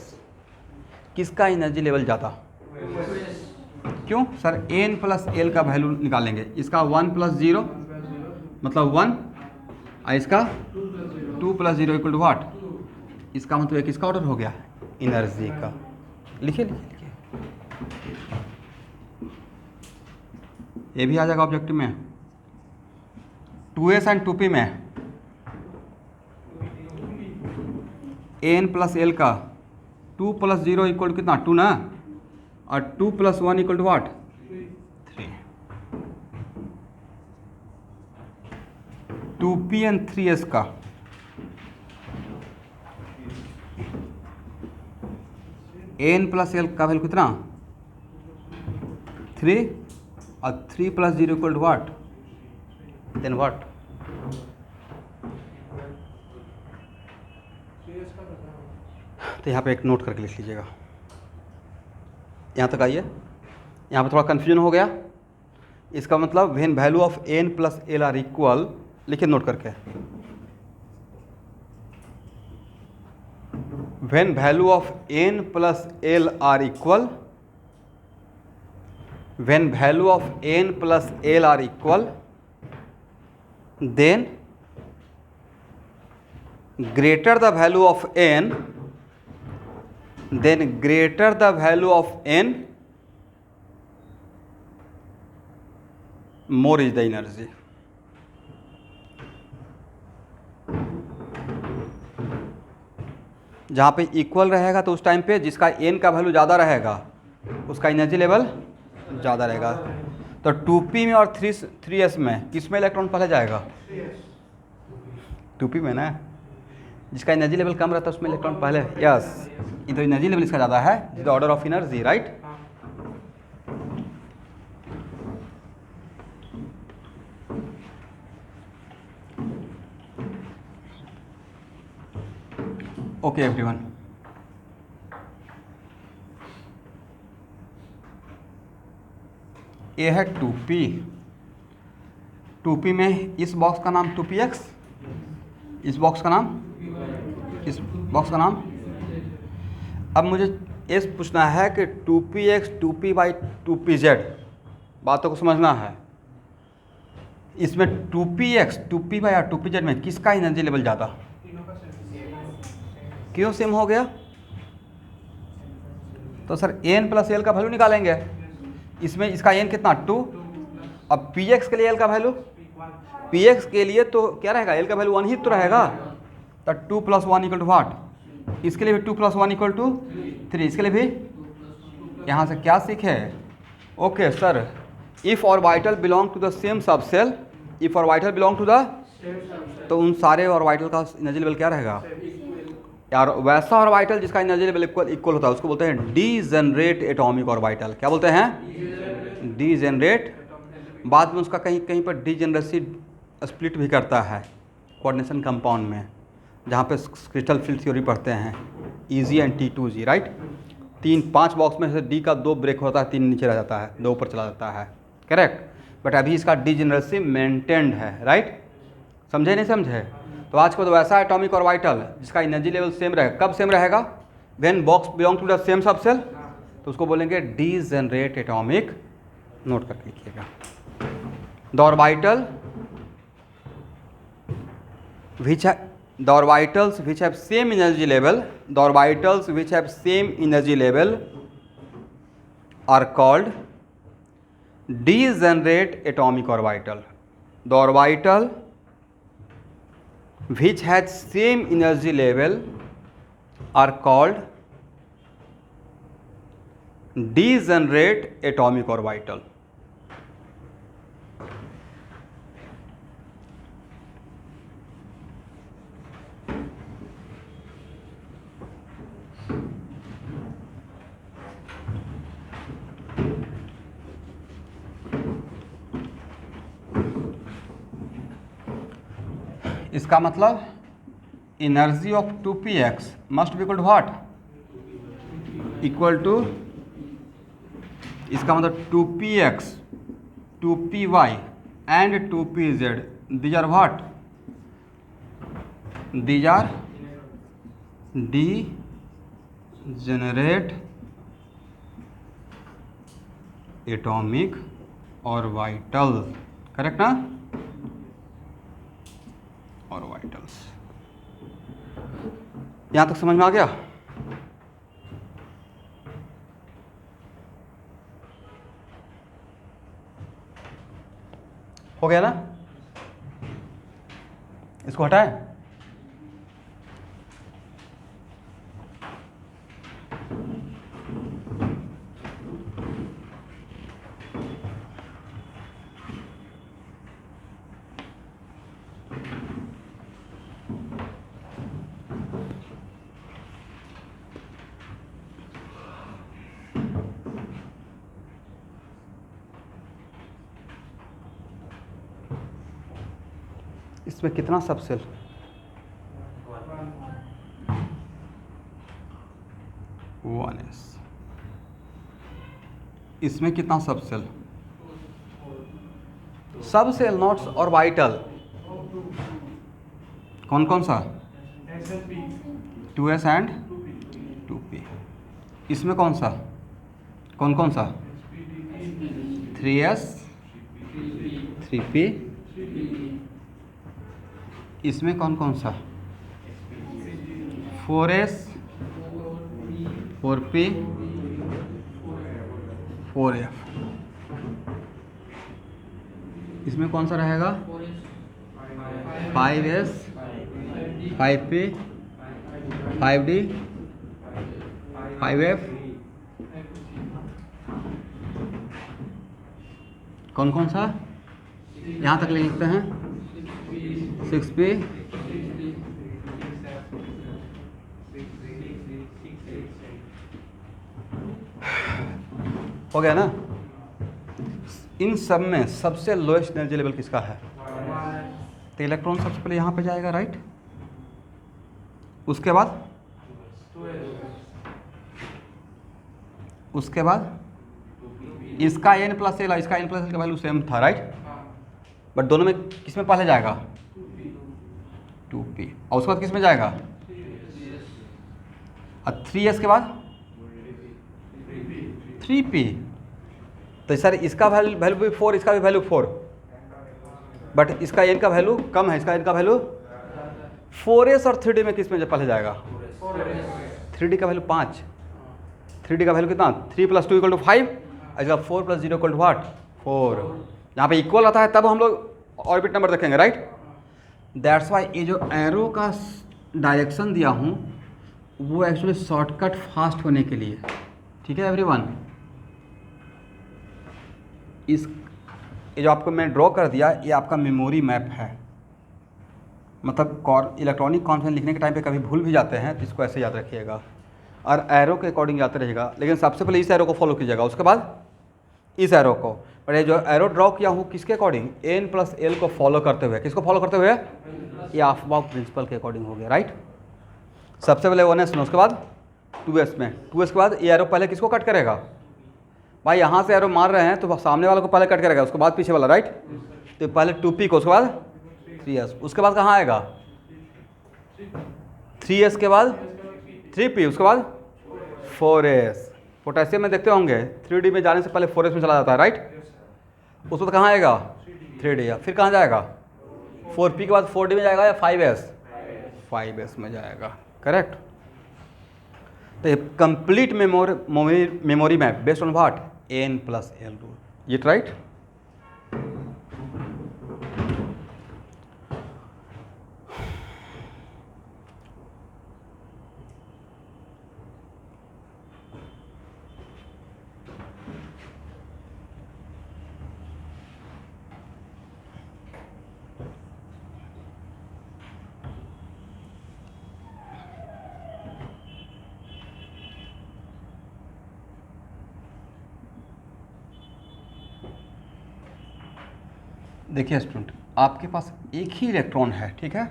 किसका एनर्जी लेवल ज़्यादा, क्यों सर, n प्लस l का वैल्यू निकालेंगे, इसका 1 प्लस 0 मतलब 1, और इसका 2 प्लस 0 इक्वल टू व्हाट, इसका मतलब किसका ऑर्डर हो गया, एनर्जी का। लिखिए लिखिए, ये भी आ जाएगा ऑब्जेक्टिव में। 2s एंड 2p में n प्लस l का 2 प्लस 0 इक्वल टू कितना, 2 ना, और 2 plus 1 equal to what, 3। 2p and 3s का n प्लस l का वैल्यू कितना, 3, और 3 + 0 = what? Then what? तो यहाँ पे एक नोट करके लिख लीजिएगा। यहाँ तक आइए, यहाँ पे थोड़ा कन्फ्यूजन हो गया। इसका मतलब when value of n + l are equal, लिखिए नोट करके, when value of n + l are equal, when value of n plus l are equal, then greater the value of n, then greater the value of n, more is the energy. जहाँ पे equal रहेगा तो उस time पे जिसका n का value ज़्यादा रहेगा उसका एनर्जी लेवल ज़्यादा रहेगा। तो 2p में और 3s में किस में इलेक्ट्रॉन पहले जाएगा? 2p में ना, जिसका एनर्जी लेवल कम रहता है उसमें इलेक्ट्रॉन पहले। यस, ये तो एनर्जी लेवल इसका ज़्यादा है, the order of energy, right. Okay everyone, ये है 2p। 2p में इस बॉक्स का नाम 2px, इस बॉक्स का नाम, इस बॉक्स का नाम। अब मुझे ये पूछना है कि 2px 2p/2pz, बातों को समझना है। इसमें 2px 2p और 2pz में किसका एनर्जी लेवल ज़्यादा? क्यों सेम हो गया? तो सर n + l का वैल्यू निकालेंगे। इसमें इसका n कितना? 2। अब px के लिए l का वैल्यू, px के लिए तो क्या रहेगा? l का वैल्यू 1 ही तो रहेगा। तो 2 + 1 = व्हाट? इसके लिए भी 2 + 1 = 3। इसके लिए भी यहाँ से क्या सीखे? Okay sir, if orbital belong to the same subshell, if orbital belong to the, तो उन सारे ऑर्बिटल का एनर्जी लेवल क्या रहेगा यार? वैसा ऑर्बिटल जिसका एनर्जी लेवल इक्वल होता है उसको बोलते हैं डीजेनरेट एटॉमिक ऑर्बिटल। क्या बोलते हैं? डीजेनरेट। बाद में उसका कहीं कहीं पर डीजेनरेसी स्प्लिट भी करता है कोऑर्डिनेशन कंपाउंड में, जहाँ पे क्रिस्टल फील्ड थ्योरी पढ़ते हैं, EG and T2G, right. 3-5 box में से D का 2 ब्रेक होता है, 3 नीचे रह जाता है, 2 ऊपर चला जाता है, करेक्ट। बट अभी इसका डीजेनरेसी मेंटेन्ड है, राइट। समझे नहीं समझे? तो आज को तो वैसा एटॉमिक ऑर्बिटल जिसका एनर्जी लेवल सेम रहेगा। कब सेम रहेगा? When box belong to the same subshell, तो उसको बोलेंगे डीजेनरेट एटॉमिक। नोट करके लिखिएगा। The orbital the orbitals which have same energy level, the orbitals which have same energy level are called degenerate atomic orbital. The orbital which has same energy level are called degenerate atomic orbital. इसका मतलब energy of 2px must be equal to what? Equal to, इसका मतलब 2px 2py and 2pz, these are what? These are degenerate atomic orbital, correct ना? Orbitals. यहां तक समझ में आ गया? हो गया ना? इसको हटाएं। इसमें कितना सबसेल? 1s। इसमें कितना सबसेल? सबसेल नॉट्स और वाइटल कौन कौन सा? 2s and 2p। इसमें कौन सा, कौन कौन सा? 3s 3p। इसमें कौन कौन सा? 4s 4p 4f। इसमें कौन सा रहेगा? 5s 5p 5d 5f। कौन कौन सा? यहाँ तक लिखते हैं 6p 'हो गया ना? इन सब में सबसे लोएस्ट एनर्जी लेवल किसका है? तो इलेक्ट्रॉन सबसे पहले यहाँ पे जाएगा, राइट। उसके बाद इसका n प्लस एल, इसका n प्लस एल का वैल्यू सेम था, राइट। बट दोनों में किस में पहले जाएगा? 2p। और उसके बाद किस में जाएगा? और 3s के बाद 3p। तो सर इसका वैल्यू भी 4, इसका भी वैल्यू 4, बट इसका n का वैल्यू कम है, इसका n का वैल्यू 4s। और 3d में किस में पहले जाएगा? 3d का वैल्यू 5। 3d का वैल्यू कितना? 3 + 2 = 5। इसका 4 + 0 = what? 4। यहाँ पे इक्वल आता है तब हम लोग ऑर्बिट नंबर रखेंगे, राइट। दैट्स वाई ये जो एरो का डायरेक्शन दिया हूँ वो एक्चुअली शॉर्टकट फास्ट होने के लिए, ठीक है एवरीवन। ये जो आपको मैं ड्रॉ कर दिया ये आपका मेमोरी मैप है। मतलब इलेक्ट्रॉनिक कॉन्फ्रेंस लिखने के टाइम पे कभी भूल भी जाते हैं तो इसको ऐसे याद रखिएगा और एरो के अकॉर्डिंग याद रहेगा। लेकिन सबसे पहले इस एरो को फॉलो कीजिएगा, उसके बाद इस एरो को। और ये जो एरो ड्रॉ किया हूँ किसके अकॉर्डिंग? n + l को फॉलो करते हुए। किसको फॉलो करते हुए? ये अफबाउ प्रिंसिपल के अकॉर्डिंग हो गया, राइट। सबसे पहले 1s में, उसके बाद 2s में, 2s के बाद ये एरो पहले किसको कट करेगा? भाई यहाँ से एरो मार रहे हैं तो सामने वाले को पहले कट करेगा, उसके बाद पीछे वाला, राइट। तो पहले 2p को, उसके बाद 3s, उसके बाद कहाँ आएगा? 3s के बाद 3p, उसके बाद 4s। पोटेशियम में देखते होंगे 3d में जाने से पहले 4s में चला जाता है, राइट। उस वक्त कहाँ आएगा? 3d। फिर कहाँ जाएगा? 4p के बाद 4d में जाएगा या 5s? 5s में जाएगा, करेक्ट। तो complete memory map based on what? n + l rule, it right. देखिए स्टूडेंट, आपके पास एक ही इलेक्ट्रॉन है, ठीक है।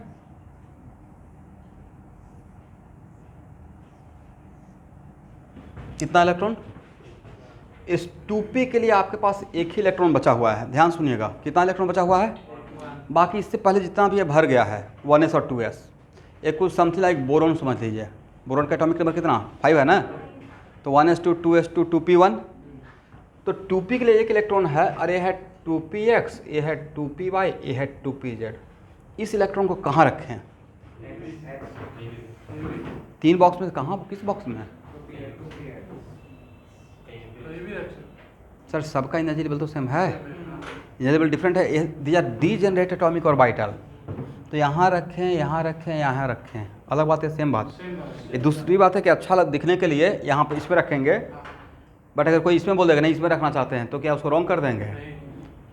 कितना इलेक्ट्रॉन? इस 2p के लिए आपके पास एक ही इलेक्ट्रॉन बचा हुआ है। ध्यान सुनिएगा, कितना इलेक्ट्रॉन बचा हुआ है? बाकी इससे पहले जितना भी ये भर गया है 1s और 2s, एक कुछ समथिंग लाइक बोरोन समझ लीजिए। बोरोन का एटॉमिक नंबर कितना? 5 है ना। तो 1s2 2s2 2p1। तो 2p के लिए एक इलेक्ट्रॉन है और ये है 2px, ये है 2py, ये है 2pz। इस इलेक्ट्रॉन को कहाँ रखें? 3 बॉक्स में कहाँ, किस बॉक्स में है? सर सबका एनर्जी लेवल तो सेम है, एनर्जी लेवल डिफरेंट है। These are degenerate atomic orbital. तो यहाँ रखें, यहाँ रखें, यहाँ रखें, अलग बात है, सेम बात। ये दूसरी बात है कि अच्छा दिखने के लिए यहाँ पर इस पर रखेंगे, बट अगर कोई इसमें बोल देगा नहीं इसमें रखना चाहते हैं तो क्या उसको रॉन्ग कर देंगे?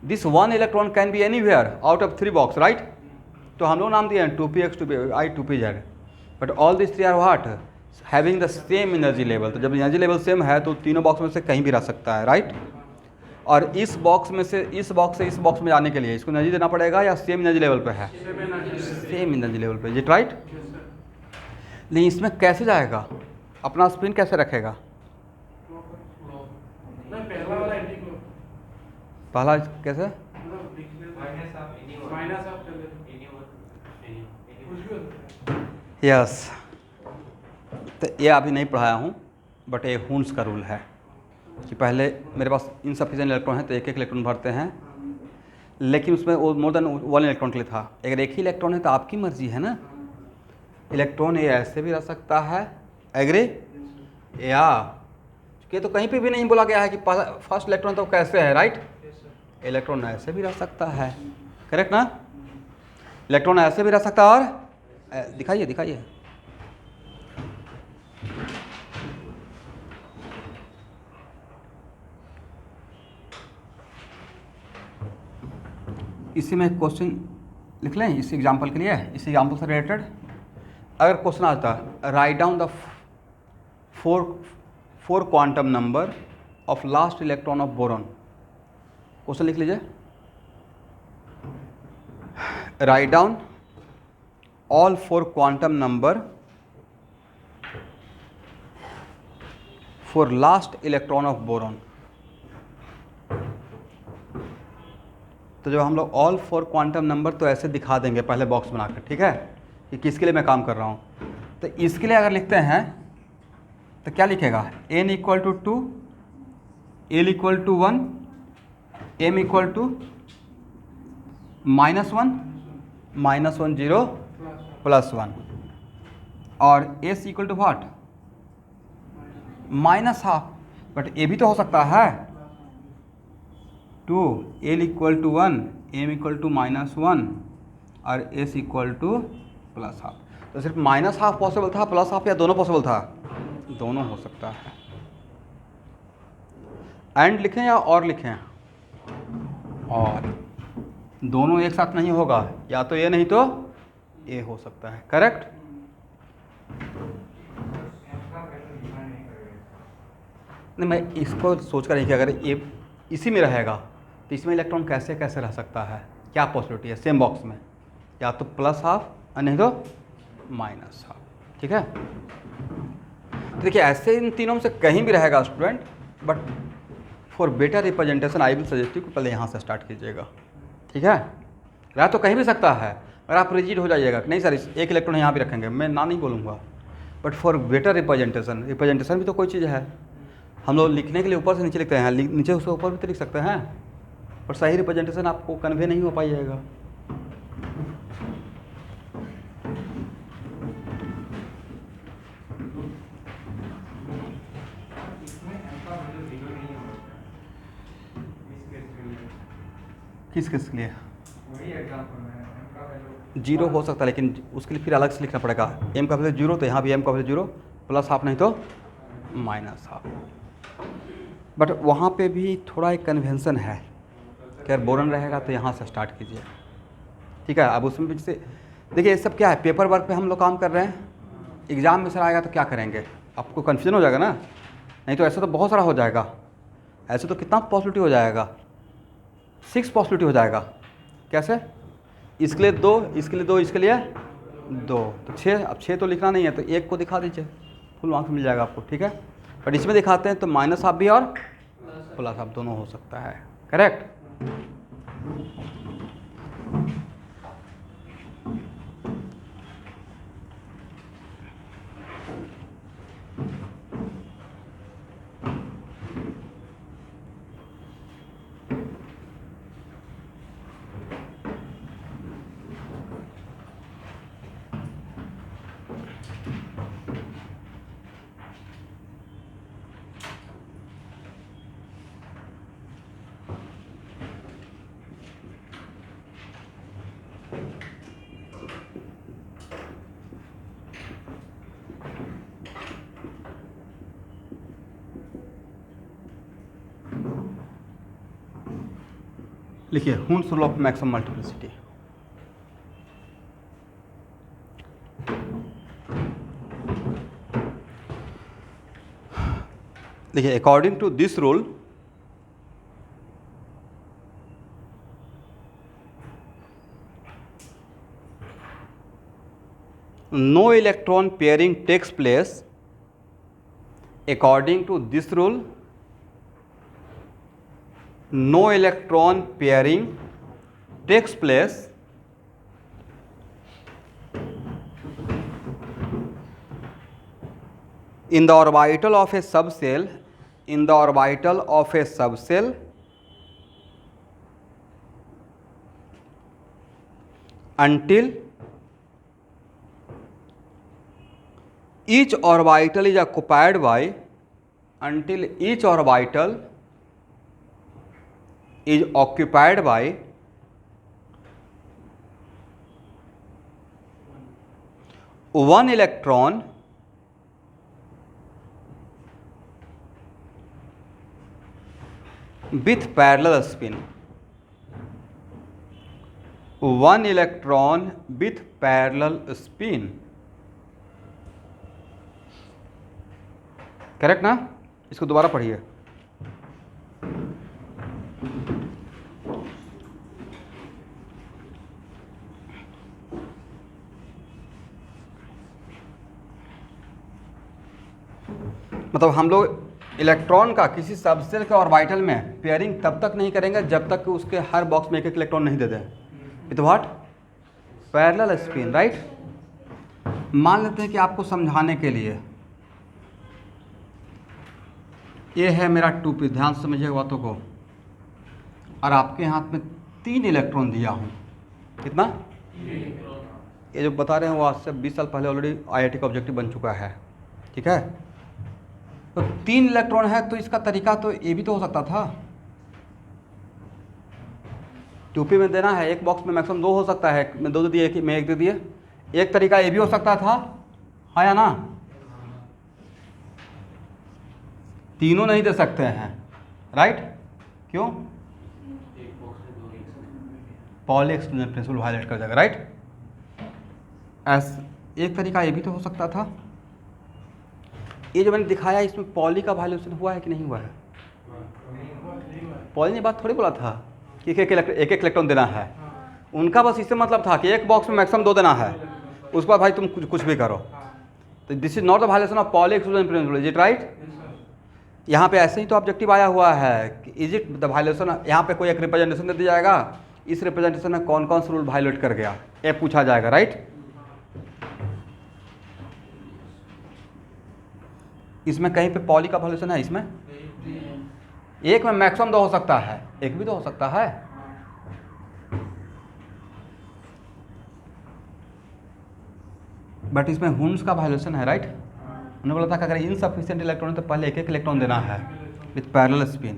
This 1 electron can be anywhere out of 3 box, right. तो हम लोग नाम दिए हैं 2px 2py 2pz, but all this 3 are what? Having the same energy level. तो जब एनर्जी लेवल सेम है तो तीनों बॉक्स में से कहीं भी रह सकता है, राइट। और इस बॉक्स से इस बॉक्स में जाने के लिए इसको एनर्जी देना पड़ेगा या सेम एनर्जी लेवल पे है? सेम एनर्जी लेवल पे, इज इट राइट? नहीं, इसमें कैसे जाएगा? अपना स्पिन कैसे रखेगा? पहला कैसे? यस, तो ये अभी नहीं पढ़ाया हूँ, बट ये हुन्स का रूल है कि पहले मेरे पास इनसफिशिएंट इलेक्ट्रॉन है तो एक एक इलेक्ट्रॉन भरते हैं, लेकिन उसमें वो मोर देन 1 इलेक्ट्रॉन के लिए था। अगर एक ही इलेक्ट्रॉन है तो आपकी मर्जी है ना, इलेक्ट्रॉन ये ऐसे भी रह सकता है, एग्री? या ये तो कहीं पे भी नहीं बोला गया है कि फर्स्ट इलेक्ट्रॉन तो कैसे है, राइट? इलेक्ट्रॉन ऐसे भी रह सकता है, करेक्ट ना? इलेक्ट्रॉन ऐसे भी रह सकता है, और दिखाइए दिखाइए, इसी में क्वेश्चन लिख लें इस एग्जाम्पल के लिए, इस एग्जाम्पल से रिलेटेड अगर क्वेश्चन आता है, write down the four quantum number of last electron of boron. Question लिख लीजिए, write down all 4 quantum number for last electron of boron. तो जब हम लोग ऑल 4 क्वांटम नंबर तो ऐसे दिखा देंगे पहले बॉक्स बनाकर, ठीक है, कि किसके लिए मैं काम कर रहा हूँ। तो इसके लिए अगर लिखते हैं तो क्या लिखेगा? n equal to 2, l equal to 1, m equal to -1, -1 0 +1, और s equal to what? -12। But ये भी तो हो सकता है 2, l equal to 1, m equal to -1 और s इक्वल टू +12। तो सिर्फ -12 पॉसिबल था, +12 या दोनों पॉसिबल था? दोनों हो सकता है। एंड लिखें या और लिखें? और दोनों एक साथ नहीं होगा, या तो ये नहीं तो ये हो सकता है, करेक्ट? नहीं, मैं इसको सोच कर नहीं कि अगर ये इसी में रहेगा तो इसमें इलेक्ट्रॉन कैसे कैसे रह सकता है, क्या पॉसिबिलिटी है सेम बॉक्स में? या तो +12 और नहीं तो -12, ठीक है? तो देखिए ऐसे इन तीनों में से कहीं भी रहेगा student, but for better representation I will suggest you कि पहले यहाँ से स्टार्ट कीजिएगा, ठीक है? रह तो कहीं भी सकता है, और आप रिजिड हो जाइएगा कि नहीं सर एक इलेक्ट्रॉन यहाँ भी रखेंगे, मैं ना नहीं बोलूँगा, बट फॉर बेटर रिप्रेजेंटेशन भी तो कोई चीज़ है। हम लोग लिखने के लिए ऊपर से नीचे लिखते हैं, नीचे उसके ऊपर भी तो लिख सकते हैं, पर सही रिप्रेजेंटेशन आपको कन्वे नहीं हो पाइएगा। किस किस के लिए? जीरो हो सकता है, लेकिन उसके लिए फिर अलग से लिखना पड़ेगा। m का वैल्यू 0 तो यहाँ भी m का वैल्यू 0, +12 नहीं तो -12। बट वहाँ पे भी थोड़ा एक कन्वेंशन है कि अगर बोरन रहेगा तो यहाँ से स्टार्ट कीजिए, ठीक है? अब उसमें भी जैसे देखिए ये सब क्या है, पेपर वर्क पे हम लोग काम कर रहे हैं, एग्ज़ाम में सर आएगा तो क्या करेंगे? आपको कन्फ्यूजन हो जाएगा ना, नहीं तो ऐसे तो बहुत सारा हो जाएगा, ऐसे तो कितना पॉसिबिलिटी हो जाएगा, 6 पॉसिबिलिटी हो जाएगा। कैसे? इसके लिए 2, इसके लिए 2, इसके लिए 2, तो 6। अब 6 तो लिखना नहीं है तो 1 को दिखा दीजिए, फुल मार्क्स मिल जाएगा आपको, ठीक है? बट इसमें दिखाते हैं तो -12 भी और +12 दोनों हो सकता है, करेक्ट? लिखिए Hund's rule of maximum multiplicity. देखिए according to this rule no electron pairing takes place according to this rule. No electron pairing takes place in the orbital of a subcell, in the orbital of a subcell until each orbital is occupied by, until each orbital is occupied by one electron with parallel spin. One electron with parallel spin. Correct ना? इसको दोबारा पढ़िए. मतलब हम लोग electron का किसी subshell के ऑर्बिटल में पेयरिंग तब तक नहीं करेंगे जब तक कि उसके हर बॉक्स में एक एक इलेक्ट्रॉन नहीं दे दें. With what? Parallel spin, right. मान लेते हैं कि आपको समझाने के लिए ये है मेरा 2p, ध्यान से समझिएगा बातों को, और आपके हाथ में 3 इलेक्ट्रॉन दिया हूँ. कितना? ये जो बता रहे हैं वो आज से 20 साल पहले ऑलरेडी IIT का ऑब्जेक्टिव बन चुका है. ठीक है, तो 3 इलेक्ट्रॉन है तो इसका तरीका तो ये भी तो हो सकता था. 2p में देना है, एक बॉक्स में मैक्सिमम 2 हो सकता है, मैं 2 दे दिए, मैं 1 दे दिए. एक तरीका ये भी हो सकता था, हाँ या ना? तीनों नहीं दे सकते हैं, राइट? क्यों? पॉली एक्सक्लूजन प्रिंसिपल वायलेट कर जाएगा, राइट? एक तरीका ये भी तो हो सकता था. ये जो मैंने दिखाया इसमें पॉली का वायलेशन हुआ है कि नहीं हुआ है? पॉली ने बात थोड़ी बोला था कि एक एक इलेक्ट्रॉन देना है. उनका बस इससे मतलब था कि एक बॉक्स में मैक्सिमम 2 देना है, उसके बाद भाई तुम कुछ भी करो. तो this is not the violation of poly exclusion principle, is it right? यहाँ पे ऐसे ही तो ऑब्जेक्टिव आया हुआ है कि इज इट द वायलेशन. यहाँ पे कोई एक रिप्रेजेंटेशन दे दिया जाएगा, इस रिप्रेजेंटेशन में कौन कौन सा रूल वायलेट कर गया ये पूछा जाएगा, राइट? इसमें कहीं पे पॉली का वायलेशन है? इसमें एक में मैक्सिमम 2 हो सकता है, एक भी तो हो सकता है. बट इसमें हुन्स का वायलेशन है, राइट? उन्होंने बोला था कि अगर इनसफिशिएंट इलेक्ट्रॉन है तो पहले एक एक इलेक्ट्रॉन देना है विथ पैरेलल स्पिन.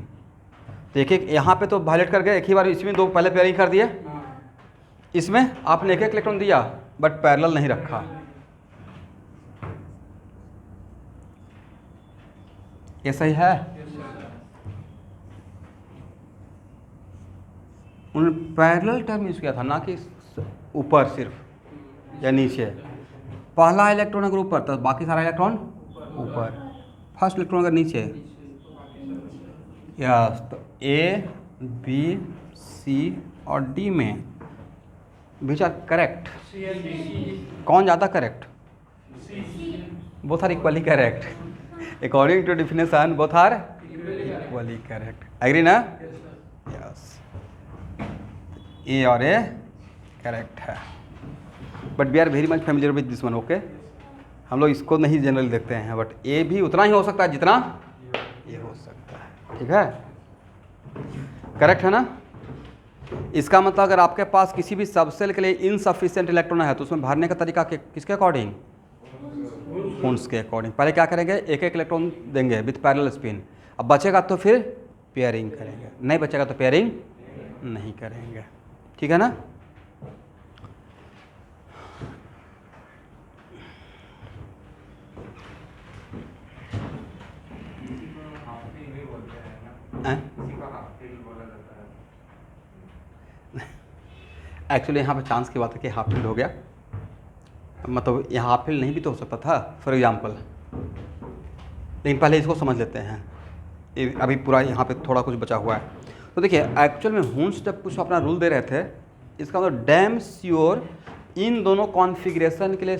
तो एक एक यहाँ पे तो वायलेट कर गए, एक ही बार इसमें 2 पहले पेयरिंग कर दिए. इसमें आपने एक एक इलेक्ट्रॉन दिया बट पैरेलल नहीं रखा. ये सही है? उन्होंने पैरेलल टर्म यूज किया था, ना कि ऊपर सिर्फ या नीचे. पहला इलेक्ट्रॉन अगर ऊपर तो बाकी सारा इलेक्ट्रॉन ऊपर, फर्स्ट इलेक्ट्रॉन अगर नीचे. यस, तो A, B, C और D में विच आर करेक्ट? कौन ज़्यादा correct? Both are equally correct. According to definition both are equally correct. Agree ना? यस, A और A करेक्ट है. But we are very much familiar with this one. Okay, हम लोग इसको नहीं जनरली देखते हैं, बट ए भी उतना ही हो सकता है जितना ये हो सकता है. ठीक है, करेक्ट है ना? इसका मतलब अगर आपके पास किसी भी सबसेल के लिए इनसफिशिएंट इलेक्ट्रॉन है तो उसमें भरने का तरीका किसके अकॉर्डिंग? हुन्स के अकॉर्डिंग. पहले क्या करेंगे? एक एक इलेक्ट्रॉन देंगे विथ पैरेलल स्पिन. अब बचेगा तो फिर पेयरिंग करेंगे, नहीं बचेगा तो पेयरिंग नहीं करेंगे. ठीक है ना? एक्चुअली यहाँ पे चांस की बात है कि हाफ फील्ड हो गया, मतलब यहाँ हाफ फील्ड नहीं भी तो हो सकता था फॉर एग्जांपल. लेकिन पहले इसको समझ लेते हैं, अभी पूरा यहाँ पे थोड़ा कुछ बचा हुआ है. तो देखिए एक्चुअल में हुन्स जब कुछ अपना रूल दे रहे थे, इसका मतलब डैम श्योर इन दोनों कॉन्फ़िगरेशन के लिए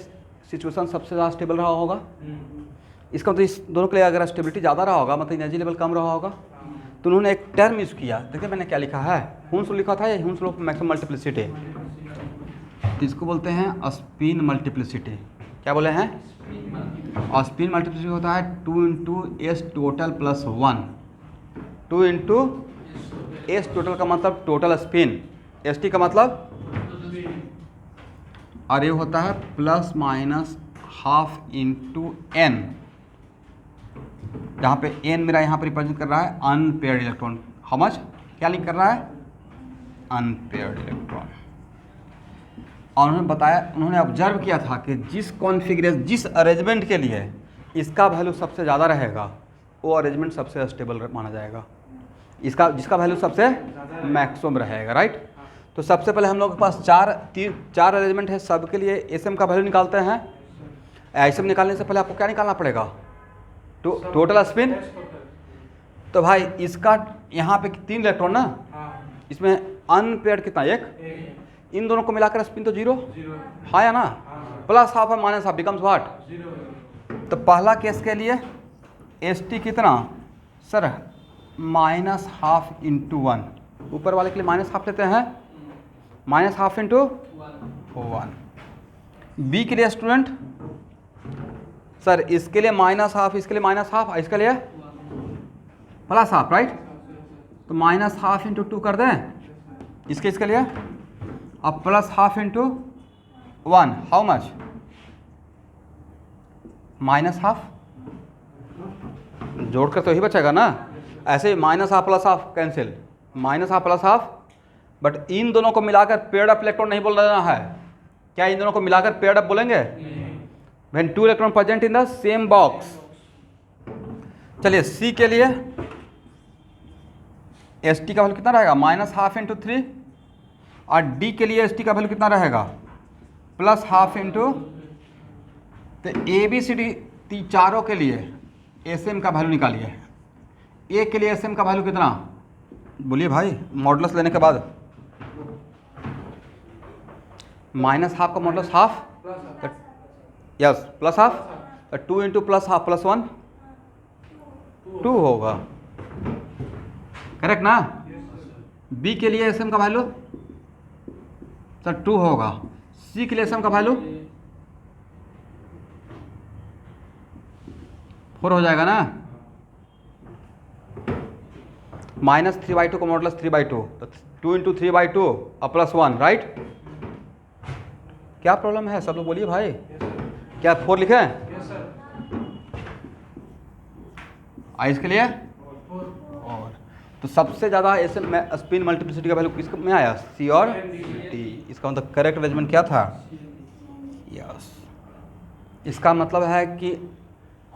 सिचुएशन सबसे ज़्यादा स्टेबल रहा होगा। इसका मतलब इस दोनों के लिए अगर स्टेबिलिटी ज़्यादा रहा होगा मतलब एनर्जी लेवल कम रहा होगा। तो उन्होंने एक टर्म यूज़ किया, देखिए मैंने क्या लिखा है, हुन्स लिखा था, या Hund's law of maximum multiplicity, तो इसको बोलते हैं स्पिन मल्टीप्लिसिटी। क्या बोले हैं? और स्पिन मल्टीप्लिसिटी होता है 2 into S total plus 1। 2 into S total का मतलब टोटल स्पिन, एस टी का मतलब, और ये होता है plus minus half into n, जहाँ पे एन मेरा यहाँ पर रिप्रेजेंट कर रहा है अनपेयर्ड इलेक्ट्रॉन। How much? क्या लिख कर रहा है? Unpaired electron. और उन्होंने बताया, उन्होंने ऑब्जर्व किया था कि जिस कॉन्फ़िगरेशन, जिस अरेंजमेंट के लिए इसका वैल्यू सबसे ज़्यादा रहेगा वो अरेंजमेंट सबसे स्टेबल माना जाएगा, इसका जिसका वैल्यू सबसे मैक्सिमम रहेगा, राइट। तो सबसे पहले हम लोग के पास चार अरेंजमेंट है, सबके लिए एस एम का वैल्यू निकालते हैं। एस एम निकालने से पहले आपको क्या निकालना पड़ेगा? Total spin. तो भाई इसका यहाँ पे 3 इलेक्ट्रॉन ना, इसमें अनपेयर्ड कितना? 1। इन दोनों को मिलाकर स्पिन तो 0, हाँ या ना? प्लस हाफ और माइनस हाफ बिकम्स व्हाट? तो पहला केस के लिए एस टी कितना सर? Minus half into 1। ऊपर वाले के लिए माइनस हाफ लेते हैं, माइनस हाफ इंटू 1। बी के लिए स्टूडेंट सर इसके लिए माइनस हाफ, इसके लिए माइनस हाफ, इसके लिए प्लस हाफ, राइट। तो माइनस हाफ इंटू 2 कर दें इसके लिए, अब plus half into 1, how much? Minus half. जोड़कर तो ही बचेगा ना, ऐसे ही minus half plus half cancel, minus half plus half. But इन दोनों को मिलाकर पेयर्ड अप इलेक्ट्रॉन नहीं बोल रहा है, क्या इन दोनों को मिलाकर पेयर्ड अप बोलेंगे? When 2 electron present in the same box. चलिए सी के लिए एस टी का वैल्यू कितना रहेगा? Minus half into 3। और डी के लिए एस टी का वैल्यू कितना रहेगा? Plus half into. तो ए बी सी डी चारों के लिए एस एम का वैल्यू निकालिए। ए के लिए एस एम का वैल्यू कितना? बोलिए भाई, मॉडुलस लेने के बाद माइनस हाफ का modulus half, yes plus half. 2 into plus half plus 1 2 होगा, करेक्ट ना। बी के लिए एस एम का वैल्यू सर 2 होगा। सी के लिए एस एम का वैल्यू 4 हो जाएगा ना। माइनस 3/2 का मॉडुलस 3/2, तो 2 इंटू 3/2 और प्लस 1, राइट। क्या प्रॉब्लम है सब लोग बोलिए भाई, क्या 4 लिखे हैं? इसके लिए और तो सबसे ज़्यादा ऐसे में स्पिन मल्टीप्लिसिटी का वैल्यू किस में आया? सी और डी। इसका मतलब करेक्ट अरेंजमेंट क्या था? यस। इसका मतलब है कि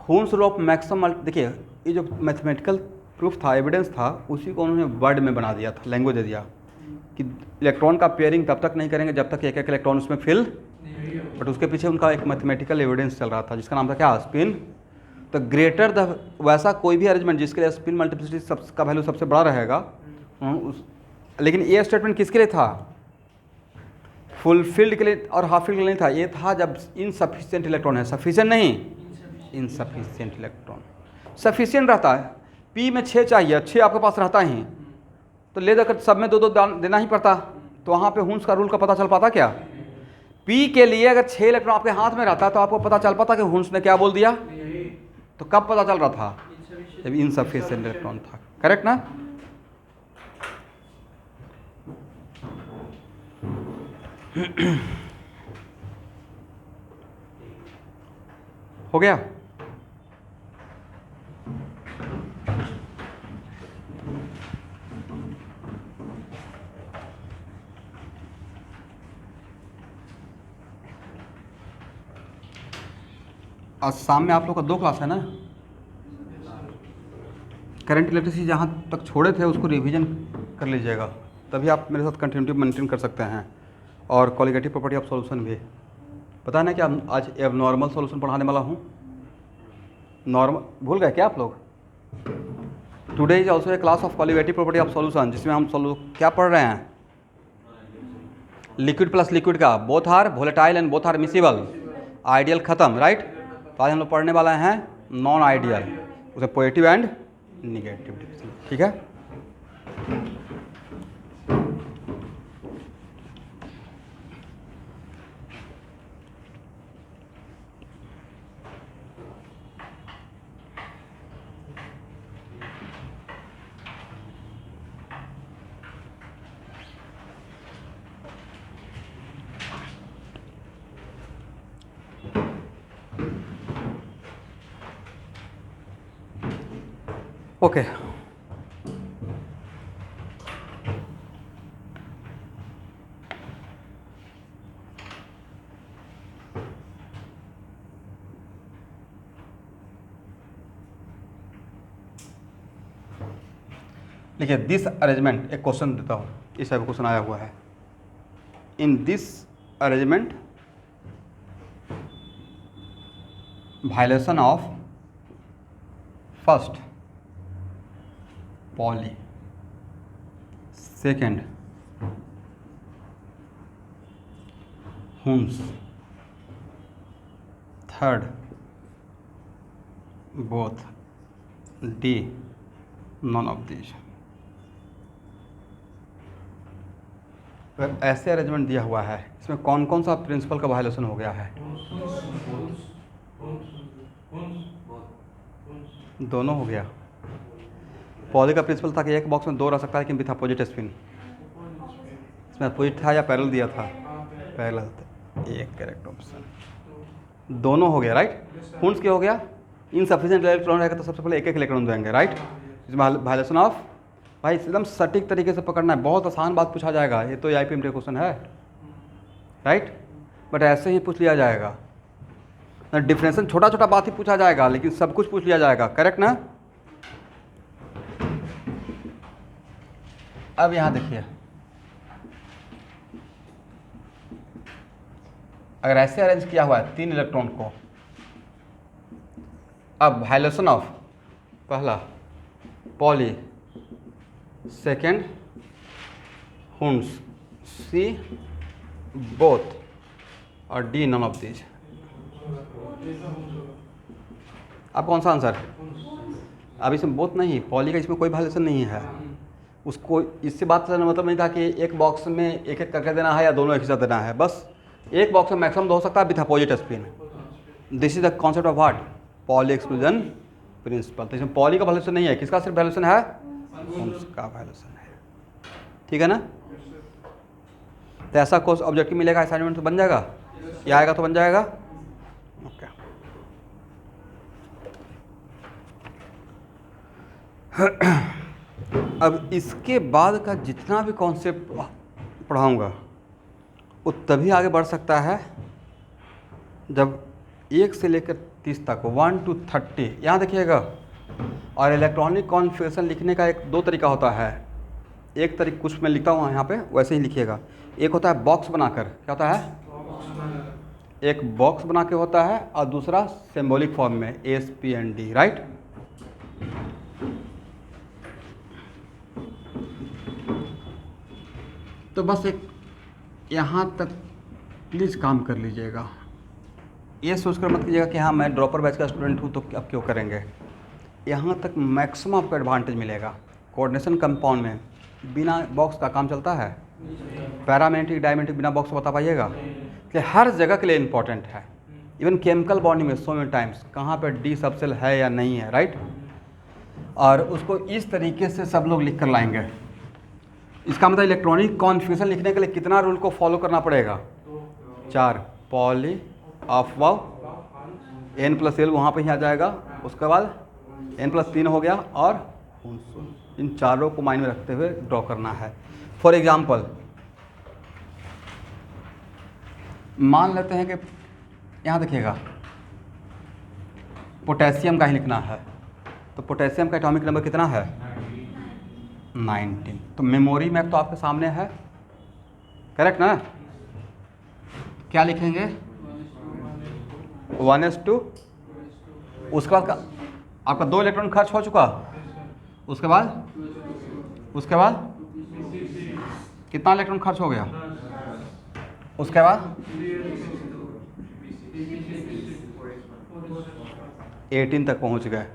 हुन्स लॉ ऑफ मैक्सिमम, देखिए ये जो मैथमेटिकल प्रूफ था, एविडेंस था, उसी को उन्होंने वर्ड में बना दिया था, लैंग्वेज दे दिया कि इलेक्ट्रॉन का पेयरिंग तब तक नहीं करेंगे जब तक एक एक इलेक्ट्रॉन उसमें फिल, बट उसके पीछे उनका एक मैथमेटिकल एविडेंस चल रहा था जिसका नाम था क्या? स्पिन। तो ग्रेटर द, वैसा कोई भी अरेंजमेंट जिसके लिए स्पिन मल्टीप्लिसिटी का वैल्यू सबसे बड़ा रहेगा लेकिन ये स्टेटमेंट किसके लिए था? फुलफिल्ड के लिए और हाफ फिल्ड के लिए नहीं था। ये था जब इनसफिशिएंट इलेक्ट्रॉन है, सफिशिएंट नहीं, इनसफिशिएंट इलेक्ट्रॉन। सफिशिएंट रहता है, पी में 6 चाहिए, 6 आपके पास रहता ही, तो ले जाकर सब में 2-2 देना ही पड़ता, तो वहाँ पे हुन्स का रूल का पता चल पाता क्या? पी के लिए अगर 6 इलेक्ट्रॉन आपके हाथ में रहता तो आपको पता चल पाता कि हुन्स ने क्या बोल दिया? तो कब पता चल रहा था? जब इनसफिशिएंट इलेक्ट्रॉन था, करेक्ट ना। हो गया। आज शाम में आप लोग का 2 क्लास है ना। करंट इलेक्ट्रिसिटी जहाँ तक छोड़े थे उसको रिवीजन कर लीजिएगा, तभी आप मेरे साथ कंटिन्यूटी मेंटेन कर सकते हैं। और कॉलिगेटिव प्रॉपर्टी ऑफ सॉल्यूशन भी पता है ना कि आज अब नॉर्मल सॉल्यूशन पढ़ाने वाला हूँ। नॉर्मल भूल गए क्या आप लोग? Today is also a class of colligative property of solution, जिसमें हम क्या पढ़ रहे हैं? लिक्विड प्लस लिक्विड का, both are volatile and both are miscible. Ideal ख़त्म, राइट। तो आज हम लोग पढ़ने वाला हैं नॉन आइडियल, उसे पॉजिटिव एंड निगेटिव डिविजन, ठीक है। ओके देखिए, दिस अरेंजमेंट, एक क्वेश्चन देता हूँ, इस टाइप क्वेश्चन आया हुआ है। In this arrangement violation of first poly, second हुंस, third both, D none of these. अगर ऐसे अरेंजमेंट दिया हुआ है, इसमें कौन कौन सा प्रिंसिपल का वायलेशन हो गया है? दोनों हो गया। पॉली का प्रिंसिपल था कि एक बॉक्स में दो रह सकता है, लेकिन भी था अपोजिट स्पिन। इसमें अपोजिट था या पैरेलल दिया था? पैरेलल था। एक करेक्ट ऑप्शन, दोनों हो गया, राइट। हुंस क्या हो गया? इनसफिशिएंट इलेक्ट्रॉन रहेगा तो सबसे पहले एक एक इलेक्ट्रॉन देंगे, राइट। इसमें वायलेशन ऑफ, भाई एकदम सटीक तरीके से पकड़ना है, बहुत आसान बात पूछा जाएगा, ये तो आईपीएम का क्वेश्चन है, राइट। बट ऐसे ही पूछ लिया जाएगा, डिफरेंशिएशन छोटा छोटा बात ही पूछा जाएगा, लेकिन सब कुछ पूछ लिया जाएगा, करेक्ट ना। अब यहां देखिए, अगर ऐसे अरेंज किया हुआ है 3 इलेक्ट्रॉन को, अब वायलेशन ऑफ पहला पॉली, सेकेंड हुंस, सी बोथ और डी नॉन ऑफ दीज। अब कौन सा आंसर? अब इसमें बोथ नहीं, पॉली का इसमें कोई वायलेशन नहीं है। उसको इससे बात करने मतलब नहीं था कि एक बॉक्स में एक एक करके देना है या दोनों एक ही साथ देना है, बस एक बॉक्स में मैक्सिमम हो सकता है with opposite spin. This is the concept of what? Poly exclusion principle. तो इसमें पॉली का वायलेशन नहीं है, किसका सिर्फ वायलेशन है? हुंस का वायलेशन है, ठीक है ना। तो ऐसा कोर्स ऑब्जेक्टिव मिलेगा, असाइनमेंट तो बन जाएगा, ये आएगा तो बन जाएगा, ओके। अब इसके बाद का जितना भी कॉन्सेप्ट पढ़ाऊँगा वो तभी आगे बढ़ सकता है जब 1 से लेकर 30 तक 1 to 30, यहाँ देखिएगा। और इलेक्ट्रॉनिक कॉन्फ़िगरेशन लिखने का एक 2 तरीका होता है। एक तरीका कुछ मैं लिखता हूँ यहाँ पे, वैसे ही लिखिएगा। एक होता है बॉक्स बनाकर, क्या होता है? एक बॉक्स बना के होता है, और दूसरा सिंबॉलिक फॉर्म में SPND, राइट। तो बस एक यहाँ तक प्लीज़ काम कर लीजिएगा, ये सोचकर मत कीजिएगा कि हाँ मैं ड्रॉपर बैच का स्टूडेंट हूँ तो अब क्यों करेंगे। यहाँ तक मैक्सिमम आपको एडवांटेज मिलेगा। कोऑर्डिनेशन कंपाउंड में बिना बॉक्स का काम चलता है? पैरामेट्रिक डायमेट्रिक बिना बॉक्स बता पाइएगा? कि हर जगह के लिए इम्पॉर्टेंट है। इवन केमिकल बॉन्डिंग में सो मेनी टाइम्स कहाँ पर डी सबसेल है या नहीं है, राइट। और उसको इस तरीके से सब लोग लिख कर लाएंगे। इसका मतलब इलेक्ट्रॉनिक कॉन्फ़िगरेशन लिखने के लिए कितना रूल को फॉलो करना पड़ेगा? 4। पॉली ऑफ वाव n+l वहाँ पे ही आ जाएगा, उसके बाद n+3 हो गया, और इन चारों को माइंड में रखते हुए ड्रॉ करना है। फॉर एग्जाम्पल मान लेते हैं कि यहाँ देखिएगा पोटेशियम का ही लिखना है, तो पोटेशियम का एटॉमिक नंबर कितना है? 19। तो मेमोरी मैप तो आपके सामने है, करेक्ट ना। क्या लिखेंगे? 1s2, उसके बाद आपका 2 इलेक्ट्रॉन खर्च हो चुका, उसके बाद कितना इलेक्ट्रॉन खर्च हो गया? उसके बाद 18 तक पहुंच गए,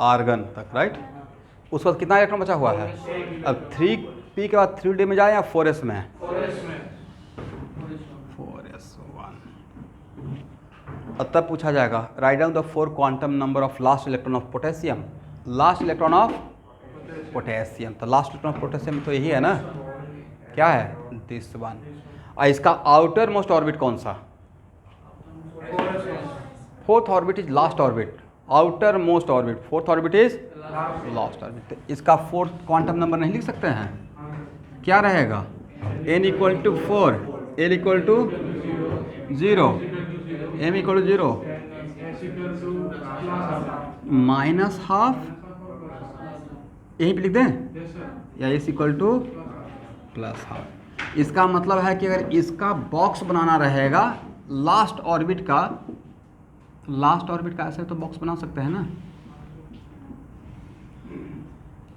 आर्गन तक, राइट। उस वक्त कितना इलेक्ट्रॉन बचा हुआ है? अब 3p के बाद 3d में जाए या 4s में? 4s1। अब तब पूछा जाएगा write down the 4 quantum number of last electron of potassium. Last electron of potassium, तो लास्ट इलेक्ट्रॉन ऑफ पोटेशियम तो यही है ना, क्या है? This one. और इसका आउटर मोस्ट ऑर्बिट कौन सा? Fourth orbit is last orbit, outer most orbit, fourth orbit is last orbit. तो इसका फोर्थ क्वांटम नंबर नहीं लिख सकते हैं? क्या रहेगा? n equal to 4, l equal to 0, m equal to 0, minus half, यहीं पे लिख दें, या s equal to plus half. इसका मतलब है कि अगर इसका बॉक्स बनाना रहेगा लास्ट ऑर्बिट का, ऐसे तो बॉक्स बना सकते हैं ना,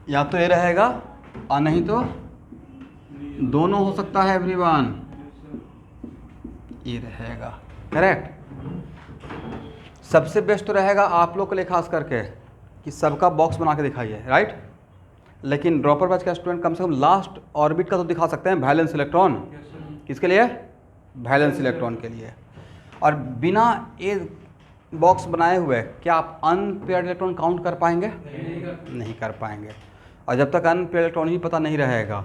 या तो ये रहेगा और नहीं तो दोनों हो सकता है एवरीवन, ये रहेगा, करेक्ट। सबसे बेस्ट तो रहेगा आप लोग के लिए खास करके कि सबका बॉक्स बना के दिखाइए, राइट। लेकिन ड्रॉपर बैच का स्टूडेंट कम से कम लास्ट ऑर्बिट का तो दिखा सकते हैं, वैलेंस इलेक्ट्रॉन। किसके लिए? वैलेंस इलेक्ट्रॉन के लिए। और बिना ये बॉक्स बनाए हुए क्या आप अनपेयर्ड इलेक्ट्रॉन काउंट कर पाएंगे? नहीं कर पाएंगे। और जब तक अनपेयर्ड इलेक्ट्रॉन ही पता नहीं रहेगा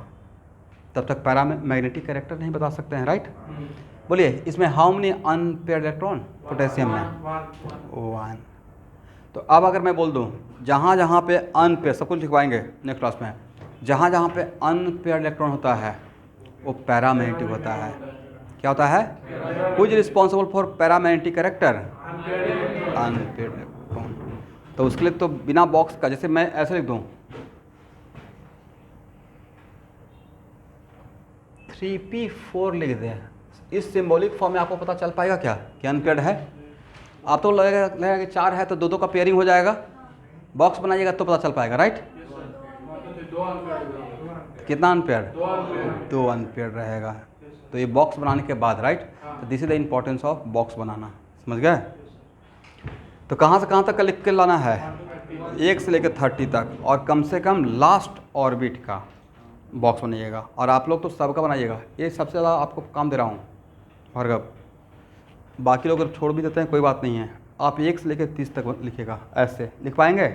तब तक पैरामैग्नेटिक कैरेक्टर नहीं बता सकते हैं, राइट। बोलिए इसमें how many unpaired electron potassium में? 1। तो अब अगर मैं बोल दूं जहाँ जहाँ पे अनपेयर, सब कुछ लिखवाएंगे नेक्स्ट क्लास में, जहाँ जहाँ पे अनपेयर्ड इलेक्ट्रॉन होता है वो पैरामैग्नेटिक होता है। क्या होता है? हुई is responsible for paramagnetic character? Unpaired electron. तो उसके लिए तो बिना बॉक्स का, जैसे मैं ऐसे लिख दूँ 3p4 लिख दें, इस सिंबॉलिक फॉर्म में आपको पता चल पाएगा क्या कि अनपेयर्ड है? आप तो लगेगा कि 4 है तो दो का पेयरिंग हो जाएगा, बॉक्स बनाइएगा तो पता चल पाएगा, राइट। कितना अनपेयर्ड? 2 अनपेयर्ड रहेगा, तो ये बॉक्स बनाने के बाद, राइट। तो this is the importance of box बनाना, समझ गए। तो कहाँ से कहाँ तक का लिख के लाना है? 1 से लेकर 30 तक, और कम से कम लास्ट ऑर्बिट का बॉक्स बनाइएगा। और आप लोग तो सबका बनाइएगा, ये सबसे ज़्यादा आपको काम दे रहा हूँ भार्गव। बाकी लोग अगर छोड़ भी देते हैं कोई बात नहीं है, आप 1 से लेकर 30 तक लिखिएगा। ऐसे लिख पाएंगे?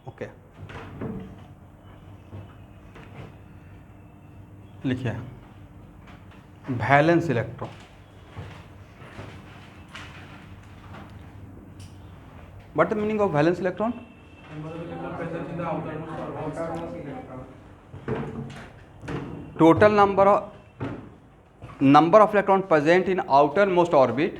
ओके, लिखिए valence electron. What the meaning of valence electron? Total number of electron present in outermost orbit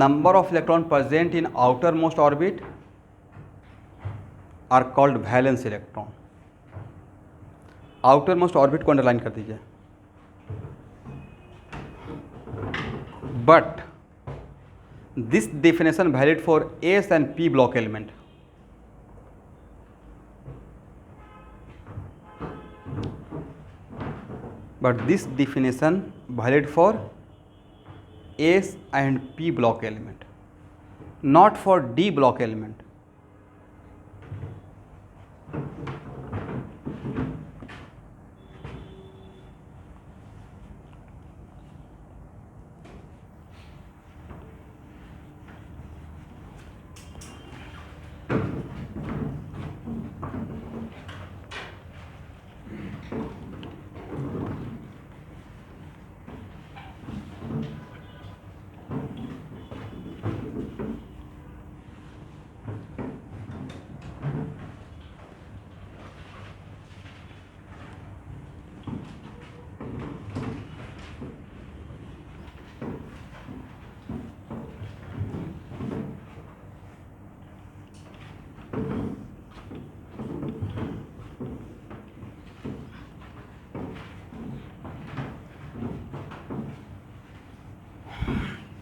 number of electron present in outermost orbit are called valence electron. outermost orbit को अंडरलाइन कर दीजिए। but this definition valid for s and p block element. but this definition valid for s and p block element, not for d block element.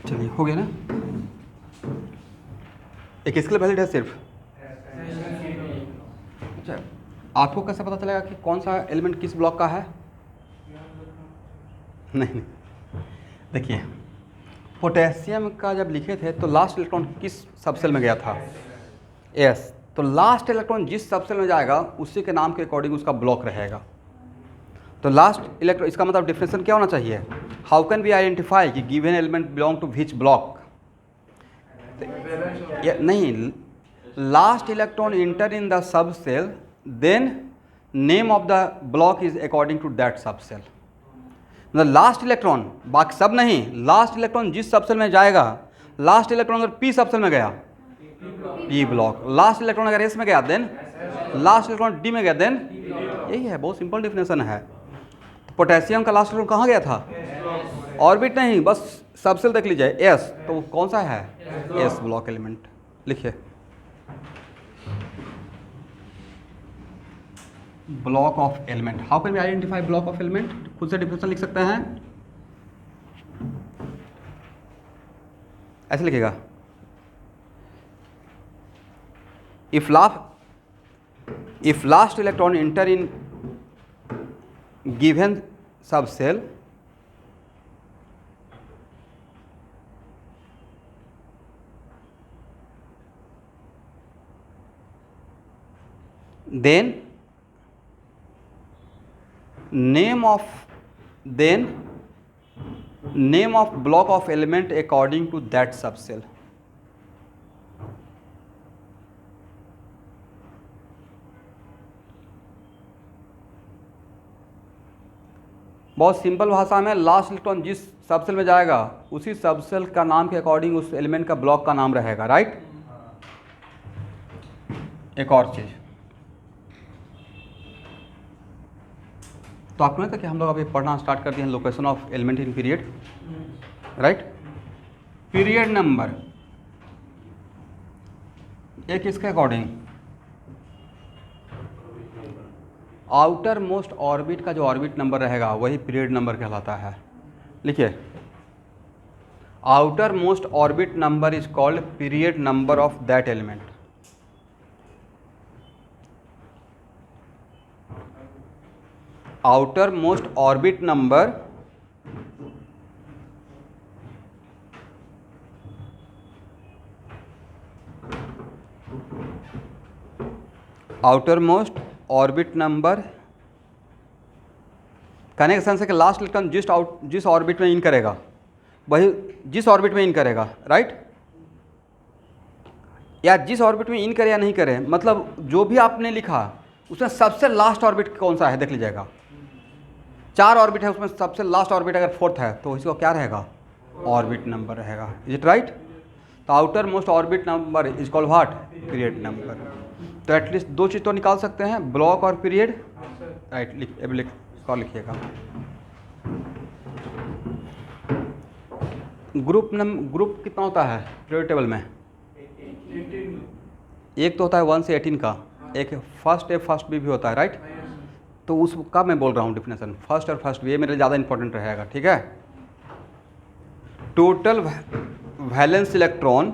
चलिए हो गया ना। एक इसके लिए वैलिड है सिर्फ आपको कैसे पता चलेगा कि कौन सा एलिमेंट किस ब्लॉक का है? नहीं, देखिए पोटेशियम का जब लिखे थे तो लास्ट इलेक्ट्रॉन किस सबसेल में गया था? एस। तो लास्ट इलेक्ट्रॉन जिस सबसेल में जाएगा उसी के नाम के अकॉर्डिंग उसका ब्लॉक रहेगा। तो लास्ट इलेक्ट्रॉन, इसका मतलब डिफिनेशन क्या होना चाहिए? हाउ कैन वी आइडेंटिफाई कि given element belong to which block? नहीं, last electron enter in the subshell, then name of the block is according to that subshell. मतलब last electron, बाकी सब नहीं, last electron जिस subshell में जाएगा, last electron अगर P subshell में गया पी ब्लॉक, लास्ट इलेक्ट्रॉन अगर एस में गया देन, लास्ट इलेक्ट्रॉन डी में गया देन, यही है, बहुत सिंपल डिफिनेशन है। तो पोटेशियम का लास्ट इलेक्ट्रॉन कहाँ गया था? ऑर्बिट नहीं, बस सबसेल देख लीजिए एस, तो कौन सा है? S block element. लिखिए block of element. How can we identify block of element? खुद से डिफिनेशन लिख सकते हैं, ऐसे लिखिएगा, if last electron enter in given subcell, then name of block of element according to that subcell। बहुत simple भाषा में, लास्ट इलेक्ट्रॉन जिस सबसेल में जाएगा उसी सबसेल का नाम के अकॉर्डिंग उस एलिमेंट का ब्लॉक का नाम रहेगा, राइट। एक और चीज, तो आपको नहीं था कि हम लोग अभी पढ़ना स्टार्ट कर दिए हैं location of element in period, right. Period number एक किसके अकॉर्डिंग? आउटर मोस्ट ऑर्बिट का जो ऑर्बिट नंबर रहेगा वही पीरियड नंबर कहलाता है। लिखिए, outer most orbit number is called period number of that element. Outer most orbit number orbit number कहने का सेंस है कि लास्ट इलेक्ट्रॉन जिस ऑर्बिट में इन करेगा वही जिस ऑर्बिट में इन करेगा, राइट। या जिस ऑर्बिट में इन करे या नहीं करे, मतलब जो भी आपने लिखा उसमें सबसे लास्ट ऑर्बिट कौन सा है देख लीजिएगा। 4 ऑर्बिट है, उसमें सबसे लास्ट ऑर्बिट अगर 4th है तो इसको क्या रहेगा? ऑर्बिट नंबर रहेगा। Is it right? तो outermost orbit number is called what? Period number. तो एटलीस्ट 2 चीज़ तो निकाल सकते हैं, ब्लॉक और पीरियड, राइट। लिखिएगा ग्रुप कितना होता है पीरियड टेबल में? एक तो होता है 1 से 18 का, एक फर्स्ट ए फर्स्ट बी भी होता है, राइट। तो उसका मैं बोल रहा हूँ डिफिनेशन, फर्स्ट और फर्स्ट बी, ये मेरे ज़्यादा इंपॉर्टेंट रहेगा, ठीक है। Total valence electron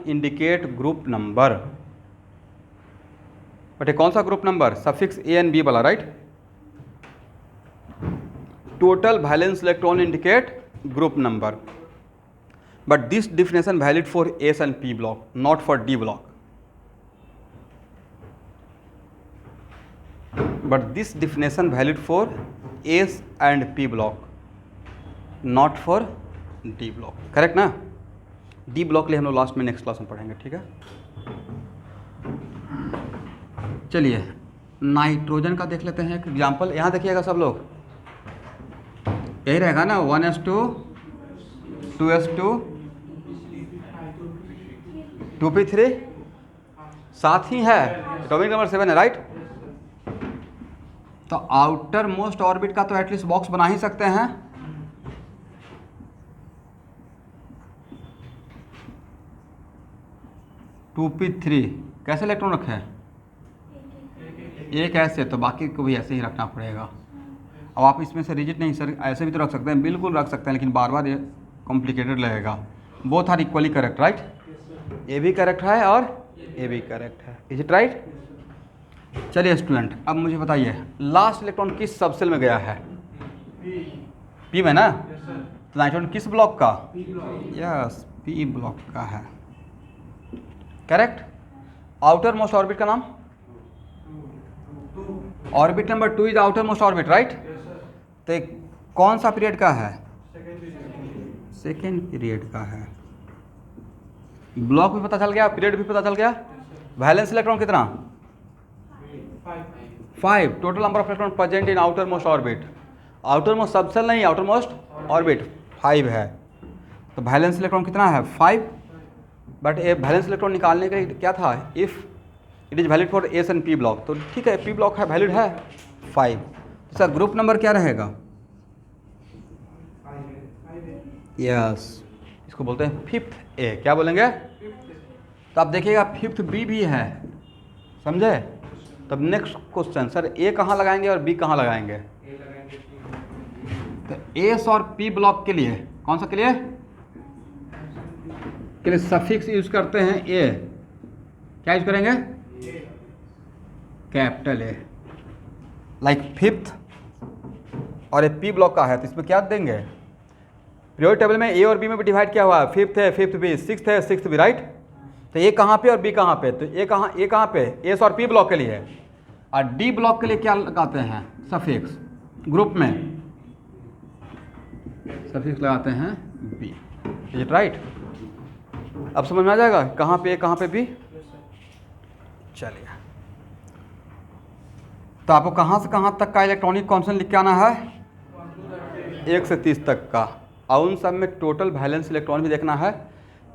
indicate group number. But ये कौन सा group number? Suffix A and B वाला, right. Total valence electron indicate group number, but this definition valid for S and P block, not for D block. But this definition valid for S and P block, not for D block. Correct ना? D block लिए हम लोग last में next class में पढ़ेंगे, ठीक है। चलिए नाइट्रोजन का देख लेते हैं एक एग्जाम्पल। यहाँ देखिएगा सब लोग, यही रहेगा ना, 1s2 2s2 2p3, साथ ही है एटॉमिक नंबर 7 है, राइट। तो आउटर मोस्ट ऑर्बिट का तो एटलीस्ट बॉक्स बना ही सकते हैं। टू पी थ्री कैसे इलेक्ट्रॉन रखे हैं? एक ऐसे, तो बाकी को भी ऐसे ही रखना पड़ेगा। अब आप इसमें से रिजिट नहीं सर, ऐसे भी तो रख सकते हैं, बिल्कुल रख सकते हैं, लेकिन बार बार ये कॉम्प्लिकेटेड लगेगा। Both are equally correct, right. A भी करेक्ट है और ए भी करेक्ट है। Is it right? चलिए स्टूडेंट, अब मुझे बताइए लास्ट इलेक्ट्रॉन किस सबसेल में गया है? पी में ना? तो नाइट्रोजन किस ब्लॉक का? यस, पी ब्लॉक का है। करेक्ट। आउटर मोस्ट ऑर्बिट का नाम? Orbit number 2 is outer most orbit, right? तो कौन सा पीरियड का है? सेकेंड पीरियड का है। ब्लॉक भी पता चल गया, पीरियड भी पता चल गया। वैलेंस इलेक्ट्रॉन कितना? 5। Total number of electron present in outer most orbit. Outer most subshell नहीं, आउटर मोस्ट ऑर्बिट 5 है। तो वैलेंस इलेक्ट्रॉन कितना है? 5। बट ये वैलेंस इलेक्ट्रॉन निकालने के लिए क्या था? If it is valid for S and P block, तो ठीक है, पी ब्लॉक है, वैलिड है 5। तो सर ग्रुप नंबर क्या रहेगा? यस, इसको बोलते हैं 5th ए। क्या बोलेंगे? तो आप देखिएगा 5th बी भी है, समझे? तब नेक्स्ट क्वेश्चन, सर ए कहाँ लगाएंगे और बी कहाँ लगाएंगे? तो एस और पी ब्लॉक के लिए कौन सा के लिए सफिक्स यूज करते हैं ए। क्या यूज करेंगे? Capital A. लाइक 5th और ए पी ब्लॉक का है, तो इसमें क्या देंगे? पीरियोडिक टेबल में ए और बी में भी डिवाइड किया हुआ है, 5th है, 5th बी, 6th है, 6th बी, राइट? तो ए कहाँ पे और बी कहाँ पे? तो ए कहाँ पे? एस और पी ब्लॉक के लिए है। और डी ब्लॉक के लिए क्या लगाते हैं? सफिक्स। ग्रुप में सफिक्स लगाते हैं बी। Is it right? अब समझ में आ जाएगा कहाँ पे ए कहाँ पे बी। चलिए, तो आपको कहाँ से कहाँ तक का इलेक्ट्रॉनिक कॉन्स्टेंट लिख के आना है? 1 से 30 तक का। और उन सब में टोटल वैलेंस इलेक्ट्रॉन भी देखना है।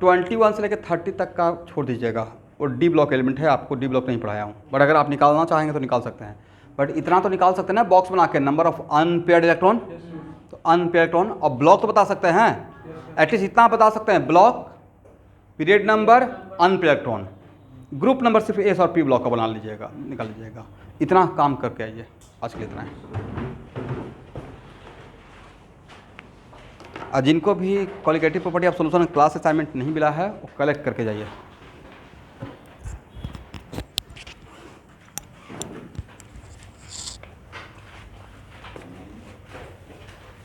21 से लेकर 30 तक का छोड़ दीजिएगा, वो डी ब्लॉक एलिमेंट है, आपको डी ब्लॉक नहीं पढ़ाया हूँ। बट अगर आप निकालना चाहेंगे तो निकाल सकते हैं। बट इतना तो निकाल सकते हैं ना बॉक्स बना के, नंबर ऑफ अनपेयर्ड इलेक्ट्रॉन। तो अनपेयर्ड इलेक्ट्रॉन और ब्लॉक तो बता सकते हैं, एटलीस्ट इतना बता सकते हैं, block, period number, unpaired electron. Group number सिर्फ एस और पी ब्लॉक का बना लीजिएगा, निकाल लीजिएगा। इतना काम करके आइए, आज के लिए इतना है। जिनको भी qualitative property of solution class assignment नहीं मिला है वो कलेक्ट करके जाइए।